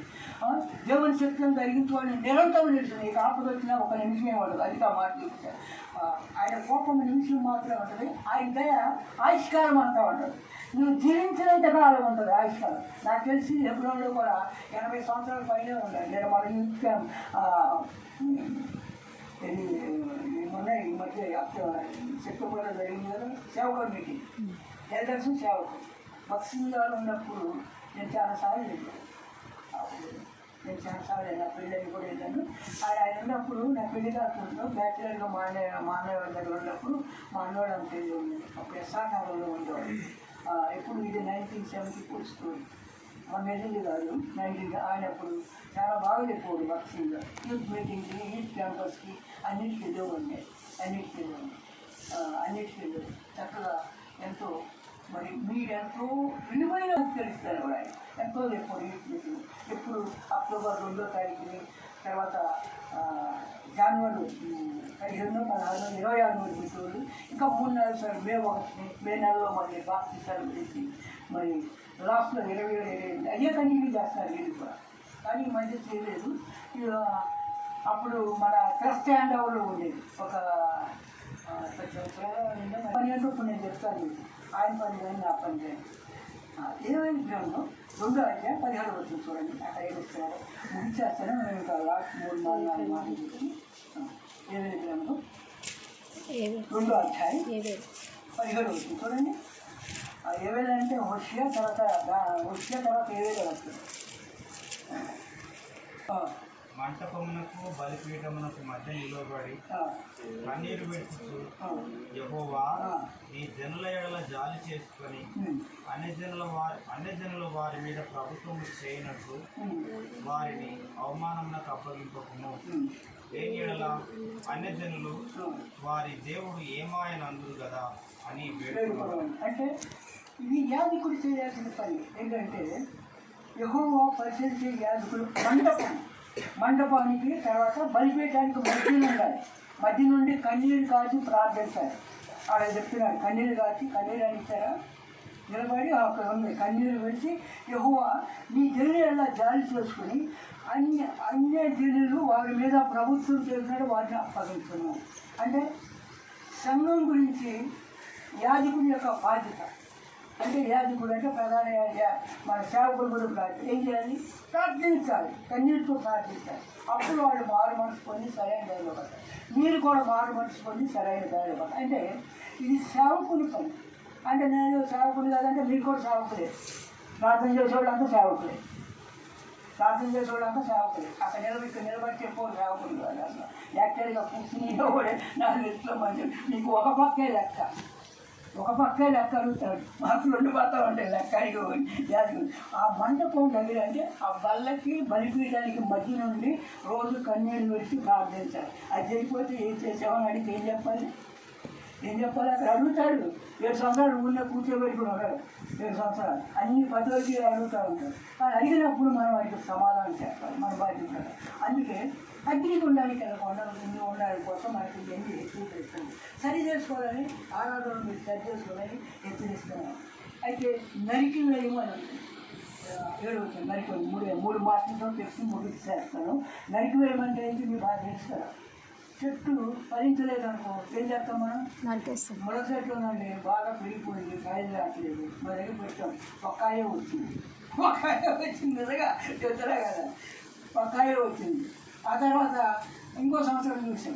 దేవుని శక్తిని కలిగించుకోవాలని నిరంతరం నిలుస్తుంది. ఇక ఆపద వచ్చినా ఒక నిమిషమే ఉండదు. అది మాట చెప్తారు. ఆయన కోపం నిమిషం మాత్రమే ఉంటుంది. ఆయన దయ ఆవిష్కారం అంతా ఉంటుంది. నువ్వు జీవించినంత కాలం ఉంటుంది ఆవిష్కారం. నాకు తెలిసి ఎప్పుడో కూడా 80 సంవత్సరాల పైనే ఉండాలి. నేను మన ఇచ్చాను మొన్న ఈ మధ్య సెప్టెంబర్లో జరిగింది కదా సేవకుల మీటింగ్. ఎల్డర్స్ సేవకు భక్సింగాలు ఉన్నప్పుడు నేను చాలాసార్లు వెళ్ళాను. నేను చాలాసార్లు నా పెళ్ళి కూడా వెళ్ళాను. ఆయన ఉన్నప్పుడు నా పెళ్లి కాకుండా బ్యాచులర్గా మా అన్నయ్య దగ్గర ఉన్నప్పుడు మా అన్నవాడు అంత పెళ్ళి ఉండేది. అప్పుడు ఎస్ఆర్నగర్లో ఉండేవాడు. ఎప్పుడు ఇది 1974 స్టోరీ. మన వెళ్ళింది కాదు 19. ఆయన అప్పుడు చాలా బాగా చెప్పేవాడు భక్సింగ్గా. యూత్ మీటింగ్కి యూత్ క్యాంపస్కి అన్నిటికీ వెళ్ళేవాడిని. అన్నిటికీ వెళ్ళేవాడు. చక్కగా ఎంతో మరి మీరు ఎంతో విలువైన తెలుస్తారు కూడా. ఆయన ఎంతో చెప్పాడు యూత్ మీటింగ్. ఎప్పుడు అక్టోబర్ 2వ తారీఖుని, తర్వాత జనవరి 15, 16, 26 మీటింగ్లు, ఇంకా 3 నెలలు సార్ మే నెలలో మళ్ళీ బాక్స్ సెలబ్రేసి మరి లాస్ట్లో 27 అయ్యే కంటిన్యూ చేస్తారు వీళ్ళు కూడా. కానీ ఈ మధ్య చేయలేదు. అప్పుడు మన ట్రస్ట్ హ్యాండ్ ఓవర్లో ఉండేది ఒక 10 గంటలు. ఇప్పుడు నేను చెప్తాను మీకు. ఆయన పని కానీ నా పని కానీ 20 గ్రాములు 2వ అధ్యాయం 17 వచ్చింది చూడండి. అక్కడ ఏమిస్తున్నారు ముగిచేస్తాను. నేను ఇంకా లాస్ట్ 3-4 మాటలు చెప్పి 20 గ్రాములు 2వ అధ్యాయం 17 వచ్చింది చూడండి. 20 అంటే హోషియా తర్వాత 20 వస్తుంది. మంటపమునకు బలిపీఠమునకు మధ్య నిలబడి కన్నీరు పెట్టుచు యెహోవా నీ జనుల ఎడల జాలి చేసుకొని అన్యజనుల వారి మీద ప్రభుత్వం చేయనట్లు వారిని అవమానమునకు అప్పగింపకము. లేని ఎడల అన్యజనులు వారి దేవుడు ఏమాయన అందురు కదా అని వేడుకున్నాడు. అంటే ఇది యాజకుడు చేయాల్సిన పని ఏంటంటే యెహోవా పరిశీలించే యాజకుడు మండపానికి తర్వాత బలిపీఠానికి మధ్యలో ఉండాలి. మధ్య నుండి కన్నీరు కాచి ప్రార్థించాలి. ఆడ చెప్తున్నాడు కన్నీరు కాచి, కన్నీరు అని ఇచ్చారా నిలబడి అక్కడ ఉంది. కన్నీరు పెట్టి యెహోవా నీ జనులు ఎలా జాలి చేసుకుని అన్య జనులు వారి మీద ప్రభుత్వం చేసినట్టు వారిని అప్పగించున్నాం. అంటే సంఘం గురించి యాజకుడి యొక్క బాధ్యత. అంటే యాజకుడు అంటే ప్రధాన మన సేవకుడు కూడా ఏం చేయాలి? ప్రార్థించాలి, కన్నీటితో ప్రార్థించాలి. అప్పుడు వాళ్ళు మారు మనసు పొంది సరైన దారిలో పడతారు. మీరు కూడా మారు మనసు పొంది సరైన దారిలో పడతారు. అంటే ఇది సేవకుని పని. అంటే నేను సేవకుని కాదంటే మీరు కూడా సేవకులే. ప్రార్థన చేసేవాళ్ళంతా సేవకులే. అక్కడ నిలబడి చెప్పేవాడు సేవకుడు కాదు. అసలు యాక్చువల్గా కూర్చుని కూడా నాకు ఇష్టం మంచి నీకు ఒక పక్కే లెక్క అడుగుతాడు. మాకు 2 పాత్రలు ఉంటాయి లెక్క. యాజకుడు ఆ మండపం దగ్గర అంటే ఆ బల్లకి బలిపీయడానికి మధ్య నుండి రోజు కన్నీళ్ళు పెట్టి ప్రార్థించాలి. అది చేయకపోతే ఏం చేసామని అడిగితే ఏం చెప్పాలి? అక్కడ అడుగుతాడు. 7 సంవత్సరాలు ఊళ్ళో కూర్చోబెట్టుకుని ఉంటాడు. 7 సంవత్సరాలు అన్ని పదవికి అడుగుతూ ఉంటాడు. కానీ అడిగినప్పుడు మనం వాటికి సమాధానం చెప్పాలి. మన బాధ్యత. అందుకే అగ్నిగుండానికి వెళ్ళకుండా ఉండాలి కోసం మనకి ఎన్ని హెచ్చరిస్తుంది. సరి చేసుకోవాలని ఆరాధన మీరు సరి చేసుకోవాలని హెచ్చరిస్తున్నాను. అయితే నరికి వేయము అని ఉంటుంది. 7 వచ్చింది నరికి 3 మాటలతో తెచ్చి ముగిస్తాను. నరికి వేయమంటే ఏంటి మీ బాగా తెలుస్తారా? చెట్టు ఫలించలేదనుకో ఏం చేస్తాం మనం? ముళ్ళ చెట్లు నుండి బాగా పెరిగిపోయింది, కాయలు రావట్లేదు. మా దగ్గర పెట్టాం. ఒక్కాయే వచ్చింది నిజంగా చెప్తారా కదా. ఒక్కాయే వచ్చింది. ఆ తర్వాత ఇంకో సంవత్సరం చూసాం.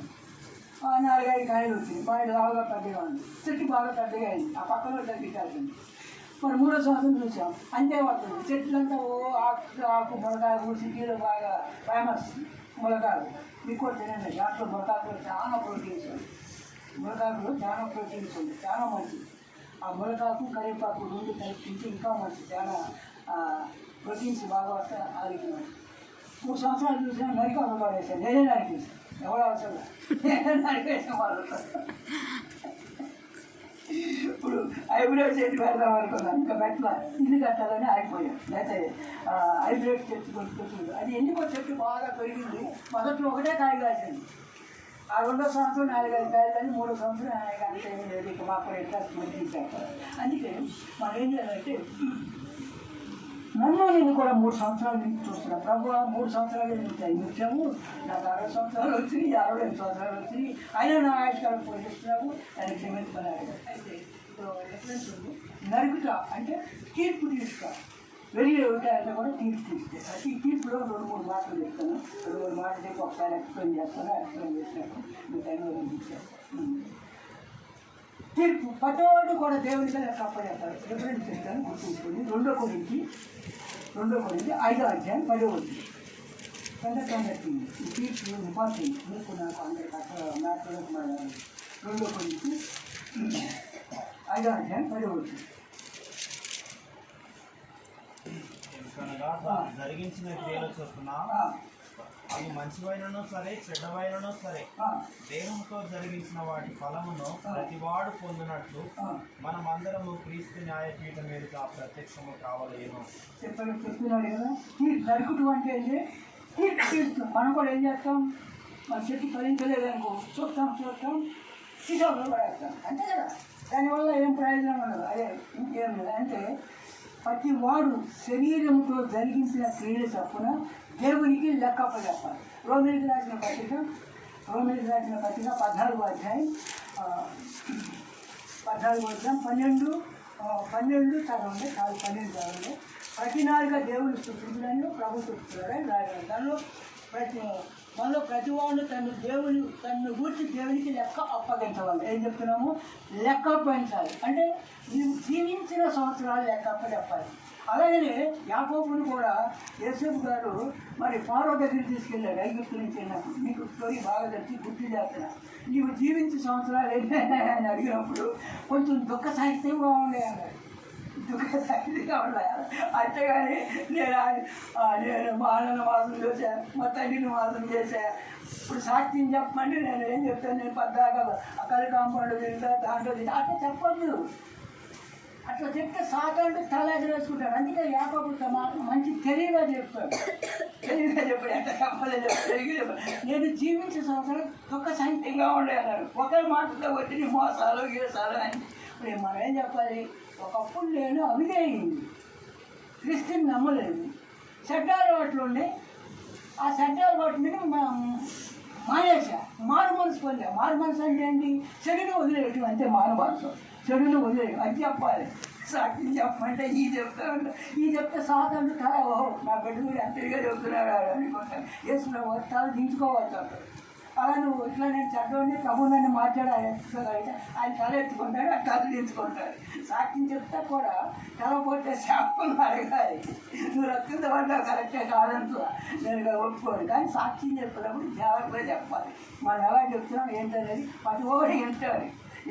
4-5 కాయలు వచ్చింది. బాగా లావుగా పెద్దగా ఉంది. చెట్టు బాగా పెద్దగా అయింది. ఆ పక్కన తగ్గిపోతుంది. మరి 3వ సంవత్సరం చూసాం. అంతే వస్తుంది. చెట్లంతా ఆకు మునగాకు సిటీలో బాగా ఫేమస్ మునగాకు. మీకు కూడా తినండి. దాంట్లో మునగాకులో చాలా ప్రోటీన్స్ ఉంది. చాలా మంచిది. ఆ మునగాకు కరివేపాకు 2 కలిపి తింటే ఇంకా మంచిది. చాలా ప్రోటీన్స్ బాగా వస్తాయి. ఆరోగ్యం 3 సంవత్సరాలు చూసినా నరికి అమ్మబడేసాను. నేనే నరికేసాను. ఎవరు అవసరం నరికేసాను వాళ్ళు. ఇప్పుడు హైబ్రిడ్ చెట్టు పెడదాం అనుకున్నాను. ఇంకా పెట్టలా. ఇల్లు కట్టాలని ఆగిపోయాను. లేకపోతే హైబ్రిడ్ చెట్టు కొనుక్కొచ్చింది. అది ఎందుకో చెట్టు బాగా పెరిగింది. మొదట్లో ఒకటే కాయ కాసింది. ఆ 2వ సంవత్సరం 4-5 కాయలు కానీ 3వ సంవత్సరం ఆయన అంత ఏమీ లేదు. ఇక మాకు కూడా ఎట్లా తీసేస్తారు. అందుకే మనం ఏం చేయాలంటే నేను కూడా 3 సంవత్సరాల నుంచి చూస్తున్నాను. ప్రభు 3 సంవత్సరాలు నుంచి ఇచ్చాము, నాకు 60 సంవత్సరాలు వచ్చినాయి, 65 సంవత్సరాలు వచ్చినాయి, అయినా నా ఆయుష్కాలం పోషిస్తున్నాము, ఆయన క్షమించమన్నాడు. అయితే ఇప్పుడు ఎట్లయితే ఉంది నరుకుట అంటే తీర్పు తీసుకురా వెళ్ళి ఉంటాయంటే కూడా తీర్పు తీస్తే ఈ తీర్పులో 2-3 మాటలు చెప్తాను. 2-3 మాటలు చెప్పి ఒకసారి ఎక్స్ప్లెయిన్ చేస్తాను. ఎక్స్ప్లెయిన్ చేసినప్పుడు మీ టైంలో తీర్పు పటోడు కూడా దేవునిగా లెక్క అప్పచెప్తారు. రిఫరెన్స్ చెప్తాను గుర్తుంచుకొని 2 కొరింథీ 5వ అధ్యాయం 10వ వచనం. సందర్భంగా ఈ తీర్పు ఇంపార్టెంట్ మీకు నాకు అందరికి అసలు మ్యాథ్లోకి మన 2 కొరింథీ 5వ అధ్యాయం 10వ వచనం. కనుక జరిగించిన క్రియల చొప్పున అవి మంచివైనను సరే చెడ్డవైనను సరే దేహంతో జరిగించిన వాటి ఫలమును ప్రతివాడు పొందినట్లు మనమందరము క్రీస్తు న్యాయపీఠం మీద ప్రత్యక్షము కావలేను. చెప్తున్నాడు కదా. నరుకుడు అంటే తీర్పు. మనం కూడా ఏం చేస్తాం, మన చెట్టు ఫలించలేదనుకో చూస్తాం సీసాలో పడేస్తాం అంతే కదా. దానివల్ల ఏం ప్రయోజనం ఉండదు. అదే ఇంకేం లేదు. అంటే ప్రతి వాడు శరీరంతో జరిగించిన క్రియల చొప్పున దేవునికి లెక్క అప్పచెప్పాలి. రోమిలికి రాసిన పత్రిక 14వ అధ్యాయం 12 చదవండి. కాదు 12 చదవండి. ప్రతి నాలుగా దేవుని స్తుతించడంలో ప్రభు స్తుతిస్తున్నాడు దానిలో ప్రతి వాడు తను గూర్చి దేవునికి లెక్క అప్పగించవాలి. ఏం చెప్తున్నాము, లెక్క అప్పగించాలి. అంటే నీవు జీవించిన సంవత్సరాలు లెక్క అప్పచెప్పాలి. అలాగనే యాకోబును కూడా యోసేపు గారు మరి ఫారో దగ్గరికి తీసుకెళ్ళాడు ఐగుప్తు నుంచి వెళ్ళినప్పుడు. మీకు స్టోరీ బాగా తెలిసి గుర్తు చేస్తున్నా. నీవు జీవించిన సంవత్సరాలు ఏంటంటే ఆయన అడిగినప్పుడు కొంచెం దుఃఖ సాహిత్యంగా ఉండే అన్నాడు. దుఃఖ సాహిత్యంగా ఉన్నాయి. అంతేగాని నేను మా అన్నను మాసం చేశాను, మా తండ్రిని మాసం చేశాను. ఇప్పుడు సాక్ష్యం చెప్పమంటే నేను ఏం చెప్తాను, నేను పద్దాక అక్కడి కాంపౌండ్ తింటా దాంట్లో అట్లా చెప్పద్దు. అట్లా చెప్తే సాతాడు తలాగరేసుకుంటాడు. అందుకే యాకోబు మంచి తెలివిగా చెప్తాడు. ఎంత చెప్పలేదు నేను జీవించే సంవత్సరం దుఃఖ సాహిత్యంగా ఉండే అన్నాడు. ఒకరి మాటలో వచ్చి మోసాలు గీసాలు అని. ఇప్పుడు మనం ఏం చెప్పాలి, ఒకప్పుడు నేను అవిధేయింది, క్రిస్టియన్ నమ్మలేదు, చెడ్డ అలవాట్లు ఉండే ఆ చెడ్డ అలవాటు మీద మానేసా, మారు మనసు పొందా. మారు మనసు అంటే ఏంటి, చెడును వదిలేయటం అంతే. మారు మనసు చెడును వదిలేయడం అది చెప్పాలి. సాక్షి చెప్పమంటే ఈ చెప్తే సాధారణ తల ఓహో నా బిడ్డ కూడా అంతగా చెప్తున్నాడు అనుకుంటాను. వేసిన తల దించుకోవచ్చు అంటారు. అలా నువ్వు ఇట్లా నేను చట్టండి ప్రభు నన్ను మాట్లాడాలి ఆయన తల ఎత్తుకుంటాడు, ఆ తల దించుకుంటాడు. సాక్షి చెప్తా కూడా తల పోతే శాపం అడగాలి. నువ్వు రక్తంతో పడ్డా కరెక్టే కాదంటూ నేను ఒప్పుకోను. కానీ సాక్షి చెప్పినప్పుడు జాగ్రత్తగా చెప్పాలి. మనం ఎలా చెప్తున్నాం ఏంటనేది ప్రతి ఒక్కటి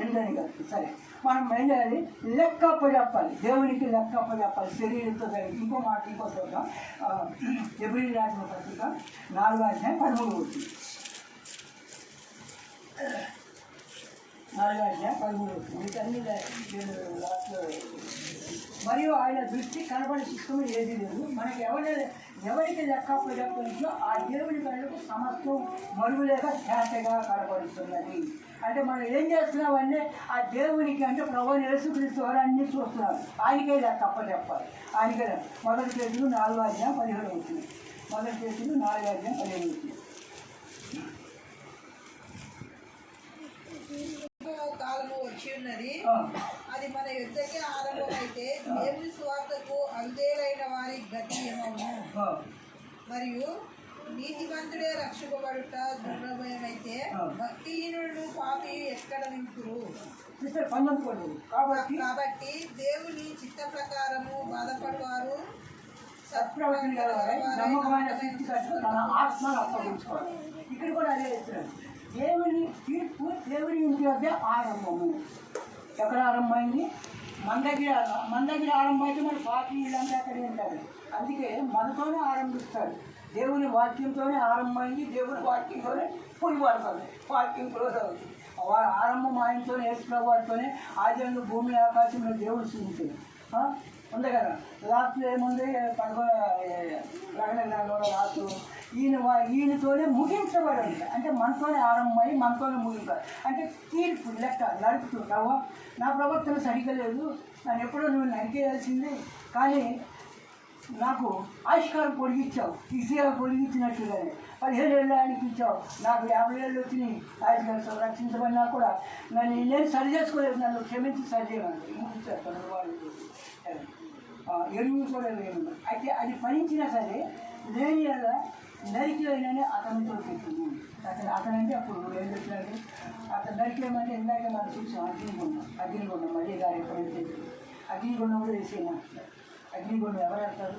ఎంతని కాదు. సరే మనం ఏం చేయాలి, లెక్క అప్పచెప్పాలి. దేవునికి లెక్క అప్పచెప్పాలి శరీరంతో జరిగి. ఇంకో చూద్దాం. ఎబ్రిల్ రాసిన పత్రిక 4వ అధ్యాయం 13వ వచనం. 4వ అధ్యాయం 13వ వచనం. వీటన్ని లాస్ట్లో. మరియు ఆయన దృష్టి కనబడే శిక్షణ ఏది లేదు. మనకి ఎవరికి లెక్క అప్పచెప్పాలో ఆ దేవుని కళ్ళకు సమస్తం మరుగులేక ఖ్యాతగా కనబడుతున్నది. అంటే మనం ఏం చేస్తున్నామన్నీ ఆ దేవునికి అంటే ప్రభువుని యేసుక్రీస్తు వారు అన్నీ చూస్తున్నారు. ఆయనకే లెక్క అప్పచెప్పాలి. ఆయనకే. 1 పేతురు 4వ అధ్యాయం 17వ వచనం. 1 పేతురు 4వ అధ్యాయం 17వ వచనం. కాలము వచ్చి ఉన్నది, అది మన యుద్ధకి ఆరంభమైతే దేవుని సువార్తకు అవిధేయులైన వారి గతి ఏమవును. మరియు నీతిమంతుడే రక్షింపబడుట దుర్భయమైతే భక్తిహీనుడు పాపి ఎక్కడ నింపురు. కాబట్టి దేవుని చిత్త ప్రకారము బాధపడువారు ఇక్కడ కూడా అదే చెప్తున్నాడు. దేవుని తీర్పు దేవుని ఇంటి వద్ద ఆరంభము. ఎక్కడ ఆరంభమైంది, మన దగ్గర ఆరంభమైతే మరి పార్టీ వీళ్ళంతా అక్కడే ఉంటారు. అందుకే మనతోనే ఆరంభిస్తాడు. దేవుని వాక్యంతోనే ఆరంభమైంది, దేవుని వాక్యంతోనే పొడి పడుతుంది, వాక్యం క్లోజ్ అవుతుంది. ఆరంభం ఆయనతోనే యేసు ప్రభువుతోనే ఆదిలో భూమి ఆకాశంలో దేవుడు సృష్టించాడు. ఉంది కదా. లాస్ట్లో ఏముంది, లాస్ట్ ఈయనతోనే ముగించబడింది. అంటే మనతోనే ఆరంభమై మనతోనే ముగించాలి. అంటే తీర్పు లెక్క నడుపుతూ నా ప్రవర్తన సరిగ్గా లేదు, నన్ను ఎప్పుడో నువ్వు నరికేయాల్సింది, కానీ నాకు ఆవిష్కారం పొడిగించావు, ఈసీఆర్ పొడిగించినట్టుగానే 15 ఏళ్ళు ఆయనకి ఇచ్చావు, నాకు 50 ఏళ్ళు వచ్చినాయి ఆవిష్కారం రక్షించబడినా కూడా నేను సరి చేసుకోలేదు, నన్ను క్షమించి సరి చేయమని ముగించారు వాళ్ళు. ఎరువు కూడా లేదు. అయితే అది ఫలించినా సరే లేని అలా నరికేయనని అతనితో చెప్తుంది. అతనంటే అప్పుడు ఏం చెప్పినాడు, అతను నరికేయమంటే ఇందాక మనం చూసాం అగ్నిగుండం మళ్ళీ గారు ఎప్పుడైతే అగ్నిగుండం కూడా వేసేయమంటున్నారు. అగ్నిగుండం ఎవరు వెళ్తారు?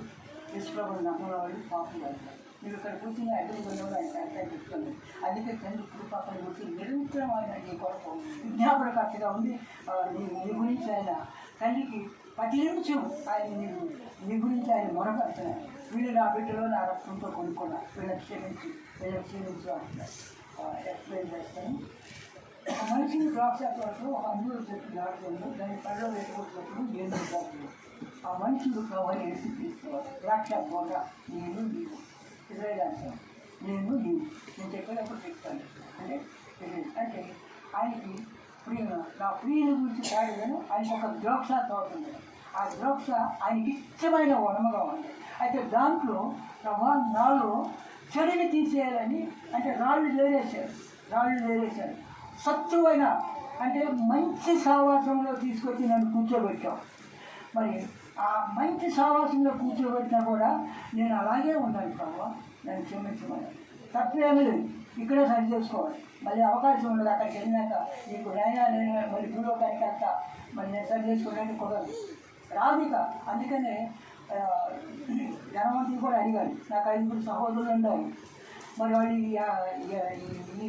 విశ్వగుండం నమ్ముల వాళ్ళు పాపం వెళ్తారు. మీరు ఇక్కడ కూర్చుని అగ్నిగుండంలో ఆయన కరెక్ట్గా చెప్తుంది. అందుకే తండ్రి కృపక్కడ కూర్చొని నిరంతరం ఆయన నీ కొరకు విజ్ఞాపనకర్తగా ఉంది. నీ గురించి ఆయన తండ్రికి ప్రతి నిమిషం ఆయన నీ గురించి ఆయన మొరపెడుతున్నాడు. వీళ్ళు నా బిడ్డలో నా రక్తంతో కొనుక్కున్నా, వీళ్ళకి క్షమించి అంటున్నారు. ఎక్స్ప్లెయిన్ చేస్తాను. ఒక మనిషిని ద్రాక్షాతో ఒక అందరూ చెట్టు దాడుతుంది, దాన్ని పళ్ళలో వేసుకొచ్చినప్పుడు ఏం చేస్తారు? ఆ మనుషులు కవర్ వేసి తీసుకోవాలి. ద్రాక్ష తోట నేను నీవు ఇజ్రాయేల్ అంటాను, నేను చెప్పేటప్పుడు చెప్తాను. అంటే ఆయనకి నా ప్రియుల గురించి కాదు, ఆయనకి ఒక ద్రాక్ష తోట ఉంది. ఆ ద్రాక్ష ఆయనకి ఇష్టమైన వనముగా ఉంది. అయితే దాంట్లో నాలో చెడుని తీసేయాలని అంటే రాళ్ళు వేరేశారు. సత్తువైన అంటే మంచి సావాసంలో తీసుకొచ్చి నన్ను కూర్చోబెట్టావు. మరి ఆ మంచి సావాసంలో కూర్చోబెట్టినా కూడా నేను అలాగే ఉండాలి ప్రభావ, నన్ను క్షమించమని. తప్పేమీ లేదు, ఇక్కడే సరి చేసుకోవాలి. మళ్ళీ అవకాశం ఉండదు. అక్కడికి వెళ్ళినాక నీకు న్యాయాలు మళ్ళీ పూర్వకానికి అంతా మళ్ళీ నేను సరి చేసుకోవడానికి కుదరదు, రాదిక. అందుకనే ధనవంతులు కూడా అడిగాడు, నాకు 5 సహోదరులు ఉండాలి, మరి వాళ్ళు ఈ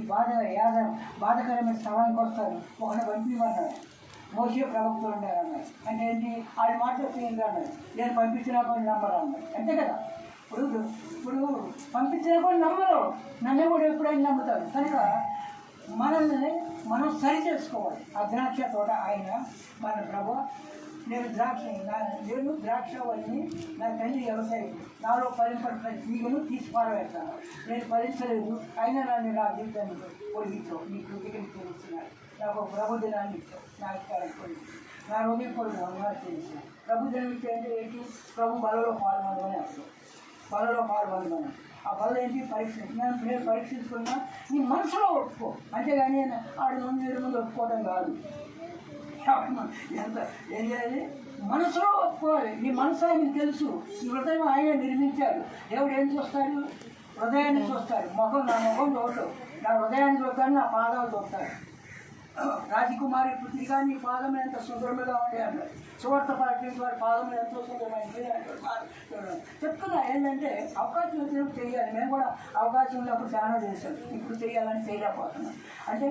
బాధకరమైన స్థలానికి వస్తారు, ఒకరిని పంపించమన్నాడు. మోసే ప్రవక్త ఉండారు అన్నారు. అంటే ఏంటి, వాళ్ళు మాట్లాడితే ఏంటి అన్నారు, నేను పంపించినా కొన్ని నమ్మరు అన్నారు. అంతే కదా. ఇప్పుడు పంపించినా కూడా నమ్మరు, నన్ను కూడా ఎప్పుడైనా నమ్ముతారు. కనుక మనల్ని మనం సరి చేసుకోవాలి. ఆ ద్రాక్ష తోట ఆయన మన ప్రభు. నేను ద్రాక్షవల్లిని, నా తండ్రి వ్యవసాయం, నాలో ఫలింపడిన తీగను తీసి పారవేస్తాను. నేను ఫలించలేదు, అయినా నన్ను నా జీవితాన్ని పొడిగించావు, నీ కృతికని తెలుస్తున్నాడు. నాకు ప్రభుదినాన్ని ఇచ్చావు, నా ఇష్టాన్ని పొడిగి నా హృదయం పొడుగు అన్నారు తెలుసు. ప్రభుదినం ఇచ్చే అంటే ఏంటి? ప్రభు బలలో పాల్గొనమని అర్థం. బలలో పాల్గొనమని ఆ బల ఏంటి? నేను పరీక్షించుకున్నా నీ మనసులో ఒప్పుకో, అంతేగాని ఆడు ముందు ఒప్పుకోవడం కాదు. ఎంత ఏం చేయాలి? మనసులో ఒప్పుకోవాలి. నీ మనసు ఆయనకు తెలుసు, ఈ హృదయం ఆయన నిర్మించాడు. దేవుడు ఏం చూస్తాడు? హృదయాన్ని చూస్తాడు. నా ముఖం చూడడు, నా హృదయాన్ని చూస్తాడు, నా పాదాలు చూస్తాడు. రాజకుమారి పుత్రిక నీ పాదం ఎంత సుందరముగా ఉండే అన్నాడు. సువార్త ప్రకటించే వారి పాదం ఎంతో సుందరమైంది అంటాడు. చెప్తున్నా ఏంటంటే అవకాశం వచ్చినప్పుడు చేయాలి. మేము కూడా అవకాశం ఉన్నప్పుడు చాలా చేశాం, ఇప్పుడు చేయాలని చేయలేకపోతున్నాం. అంటే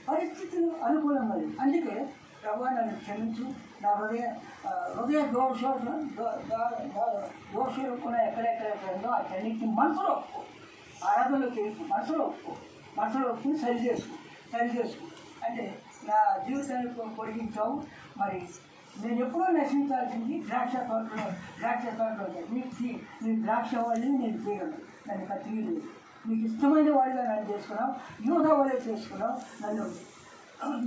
పరిస్థితులు అనుకూలం మరి. అందుకే ప్రభు నన్ను క్షమించు, నా హృదయ దోషులు కూడా ఎక్కడెక్కడ ఉందో ఆ చెన్నికి మనసులో ఒప్పుకో. ఆరాధనలో చేయకు, మనసులో ఒప్పుకుని సరి చేసుకో. అంటే నా జీవితాన్ని పొడిగించావు. మరి నేను ఎప్పుడూ నశించాల్సింది ద్రాక్ష తోటలో నీ ద్రాక్ష వాళ్ళని నేను చేయగలను, నన్ను కత్తిలేదు. నీకు ఇష్టమైన వాడిగా నన్ను చేసుకున్నావు, యూదా వలె చేసుకున్నావు. నన్ను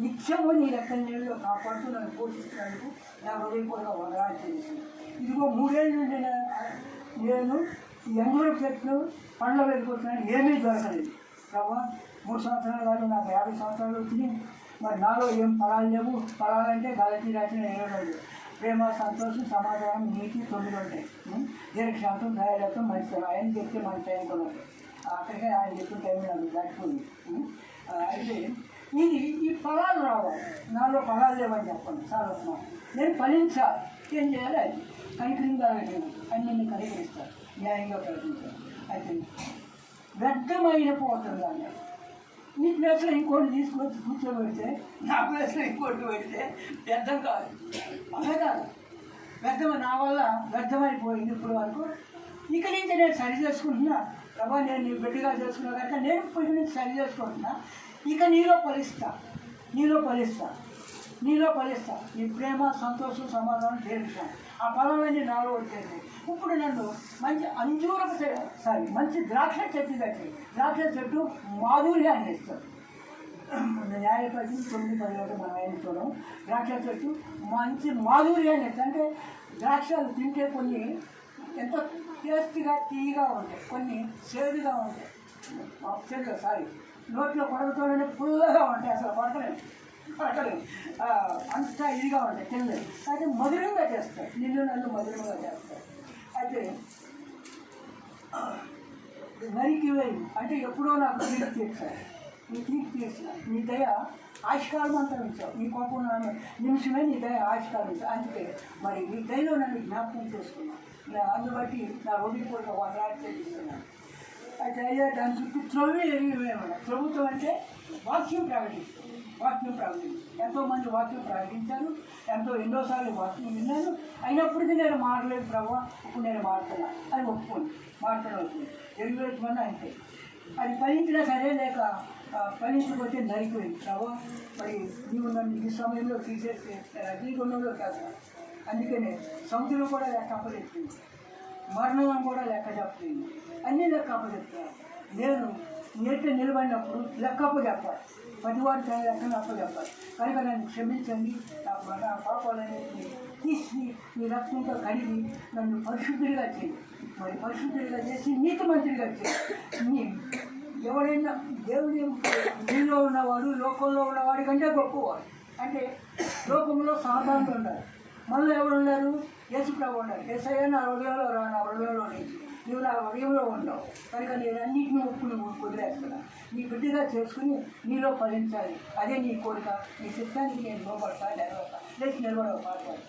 నిత్యము నీ లెక్కల నీళ్ళలో కాపాడుతూ నన్ను పోషిస్తున్నందుకు నా హృదయపూర్వక వందనాలు చేసింది. ఇదిగో 3 ఏళ్ళ నుండి నేను ఈ అంగూర చెట్లు పండ్ల వెళ్ళిపోతున్నాను, ఏమీ దొరకలేదు ప్రభా. 3 సంవత్సరాలు కాదు, నాకు 50 సంవత్సరాలు వచ్చినాయి. మరి నాలో ఏం ఫలాలు లేవు. ఫలాలంటే గలతీ రాసిన 7 ప్రేమ, సంతోషం, సమాధానం, నీతి 9 ఉంటాయి. దీర్ఘశాంతం, దయాలత్వం, మంచితనం. ఆయన చెప్తే మంచి టైం కొనదు, అక్కడికే ఆయన చెప్పిన టైం నాకు దాటిపోయింది. అయితే ఈ ఫలాలు రావాలి. నాలో ఫలాలు లేవని చెప్పండి చాలా. నేను ఫలించాలి. ఏం చేయాలి? అది కనికరింగా అన్ని కనికరిస్తాను, న్యాయంగా ప్రకటించాను. అయితే వ్యర్థమైన పోతుంది అన్నాడు. ఈ ప్లేస్లో ఇంకోటి తీసుకొచ్చి కూర్చోబెడితే, నా ప్లేస్లో ఇంకోటి పెడితే వ్యర్థం కాదు. అదే కాదు, వ్యర్థం నా వల్ల వ్యర్థమైపోయింది ఇప్పుడు వరకు. ఇక నుంచి నేను సరి చేసుకుంటున్నా ప్రభా, నేను నీ బిడ్డగా చేసుకున్నా కనుక నేను ఇప్పుడు నుంచి సరి చేసుకుంటున్నా. ఇక నీలో ఫలిస్తా. నీలో ఫలిస్తా. నీ ప్రేమ, సంతోషం, సమాధానం తీరుస్తాను. ఆ ఫలాలన్నీ నాలో వచ్చేది. ఇప్పుడు నన్ను మంచి ద్రాక్ష చెట్టు కట్టి, ద్రాక్ష చెట్టు మాధుర్యాన్ని ఇస్తుంది. న్యాయపతి 9:10 మనం ఏం చూడం. ద్రాక్ష చెట్టు మంచి మాధుర్యాన్ని ఇస్తుంది. అంటే ద్రాక్షలు తింటే కొన్ని ఎంతో టేస్ట్గా, తీయగా ఉంటాయి, కొన్ని చేదుగా ఉంటాయి. నోట్లో పడకతోనే పుల్లగా ఉంటాయి, అసలు పడకలేదు అంత ఇదిగా ఉంటాయి, తినలేదు. అయితే మధురంగా చేస్తాయి, నన్ను మధురంగా చేస్తాయి. అయితే నరికి వేయి అంటే ఎప్పుడో నాకు తీర్చి తీర్చారు. నీ తీర్చి తీర్చిన నీ దయ ఆయుష్కాలం అంతా ఉంచావు. నీ కోపం నిమిషమే నీ దయ ఆయుష్కాలం ఉంచావు. అందుకే మరి నీ దయలో నన్ను జ్ఞాపకం చేసుకున్నాను. అందుబట్టి నా హృదయపూర్వక వందనాలు చెల్లిస్తున్నాను. అయితే అయ్యా దాని చుట్టూ ఎరిగివేయమన్నా. ప్రభుత్వం అంటే వాక్యం ప్రకటించారు. ఎంతోమంది వాక్యం ప్రకటించారు, ఎన్నోసార్లు వాక్యం విన్నాను. అయినప్పటికీ నేను మాట్లాడలేదు ప్రభావ, ఇప్పుడు నేను మాట్లాడుతున్నా అని ఒప్పుకోండి. మాట్లాడవుతుంది ఎరిగివేయమని అంతే. అది ఫలించినా సరే, లేక ఫలించకపోతే నరికిపోయింది ప్రభావ. మరి నీవు నన్ను ఈ సమయంలో తీసేస్తే అగ్నిగుండంలో కాదు. అందుకనే సముద్రం కూడా లెక్క అప్పచెప్పింది, మరణం కూడా లెక్క చెప్తుంది, అన్నీ లెక్క అప్పచెప్తాను. నేను నేట నిలబడినప్పుడు లెక్క అప్పచెప్పాలి. పదివాడు తన లెక్కను అప్పచెప్పాలి. కనుక నన్ను క్షమించండి. నా పాపాలన్నింటినీ తీసి నీ రక్తంతో కడిగి నన్ను పరిశుద్ధుడిగా చేయి. మరి పరిశుద్ధుడిగా చేసి నీతిమంతుడిగా చేయి. ఎవరైనా దేవుని నీలో ఉన్నవాడు లోకంలో ఉన్నవాడి కంటే గొప్పవాడు. అంటే లోకంలో సాధారణంగా ఉన్నారు, మనలో ఎవరు ఉన్నారు? యేసుప్రభు ఉన్నారు. యేసయ్య నా హృదయంలో నుంచి నువ్వు నా హృదయంలో ఉండవు. కనుక నేను అన్నింటినీ ఒప్పుకుని వదిలేస్తున్నా. నీ బిడ్డగా చేసుకుని నీలో ఫలించాలి. అదే నీ కోరిక. నీ చిత్తానికి నేను లోపడతా, నిలబడతా. లేచి నిలబడవు మాట్లాడు.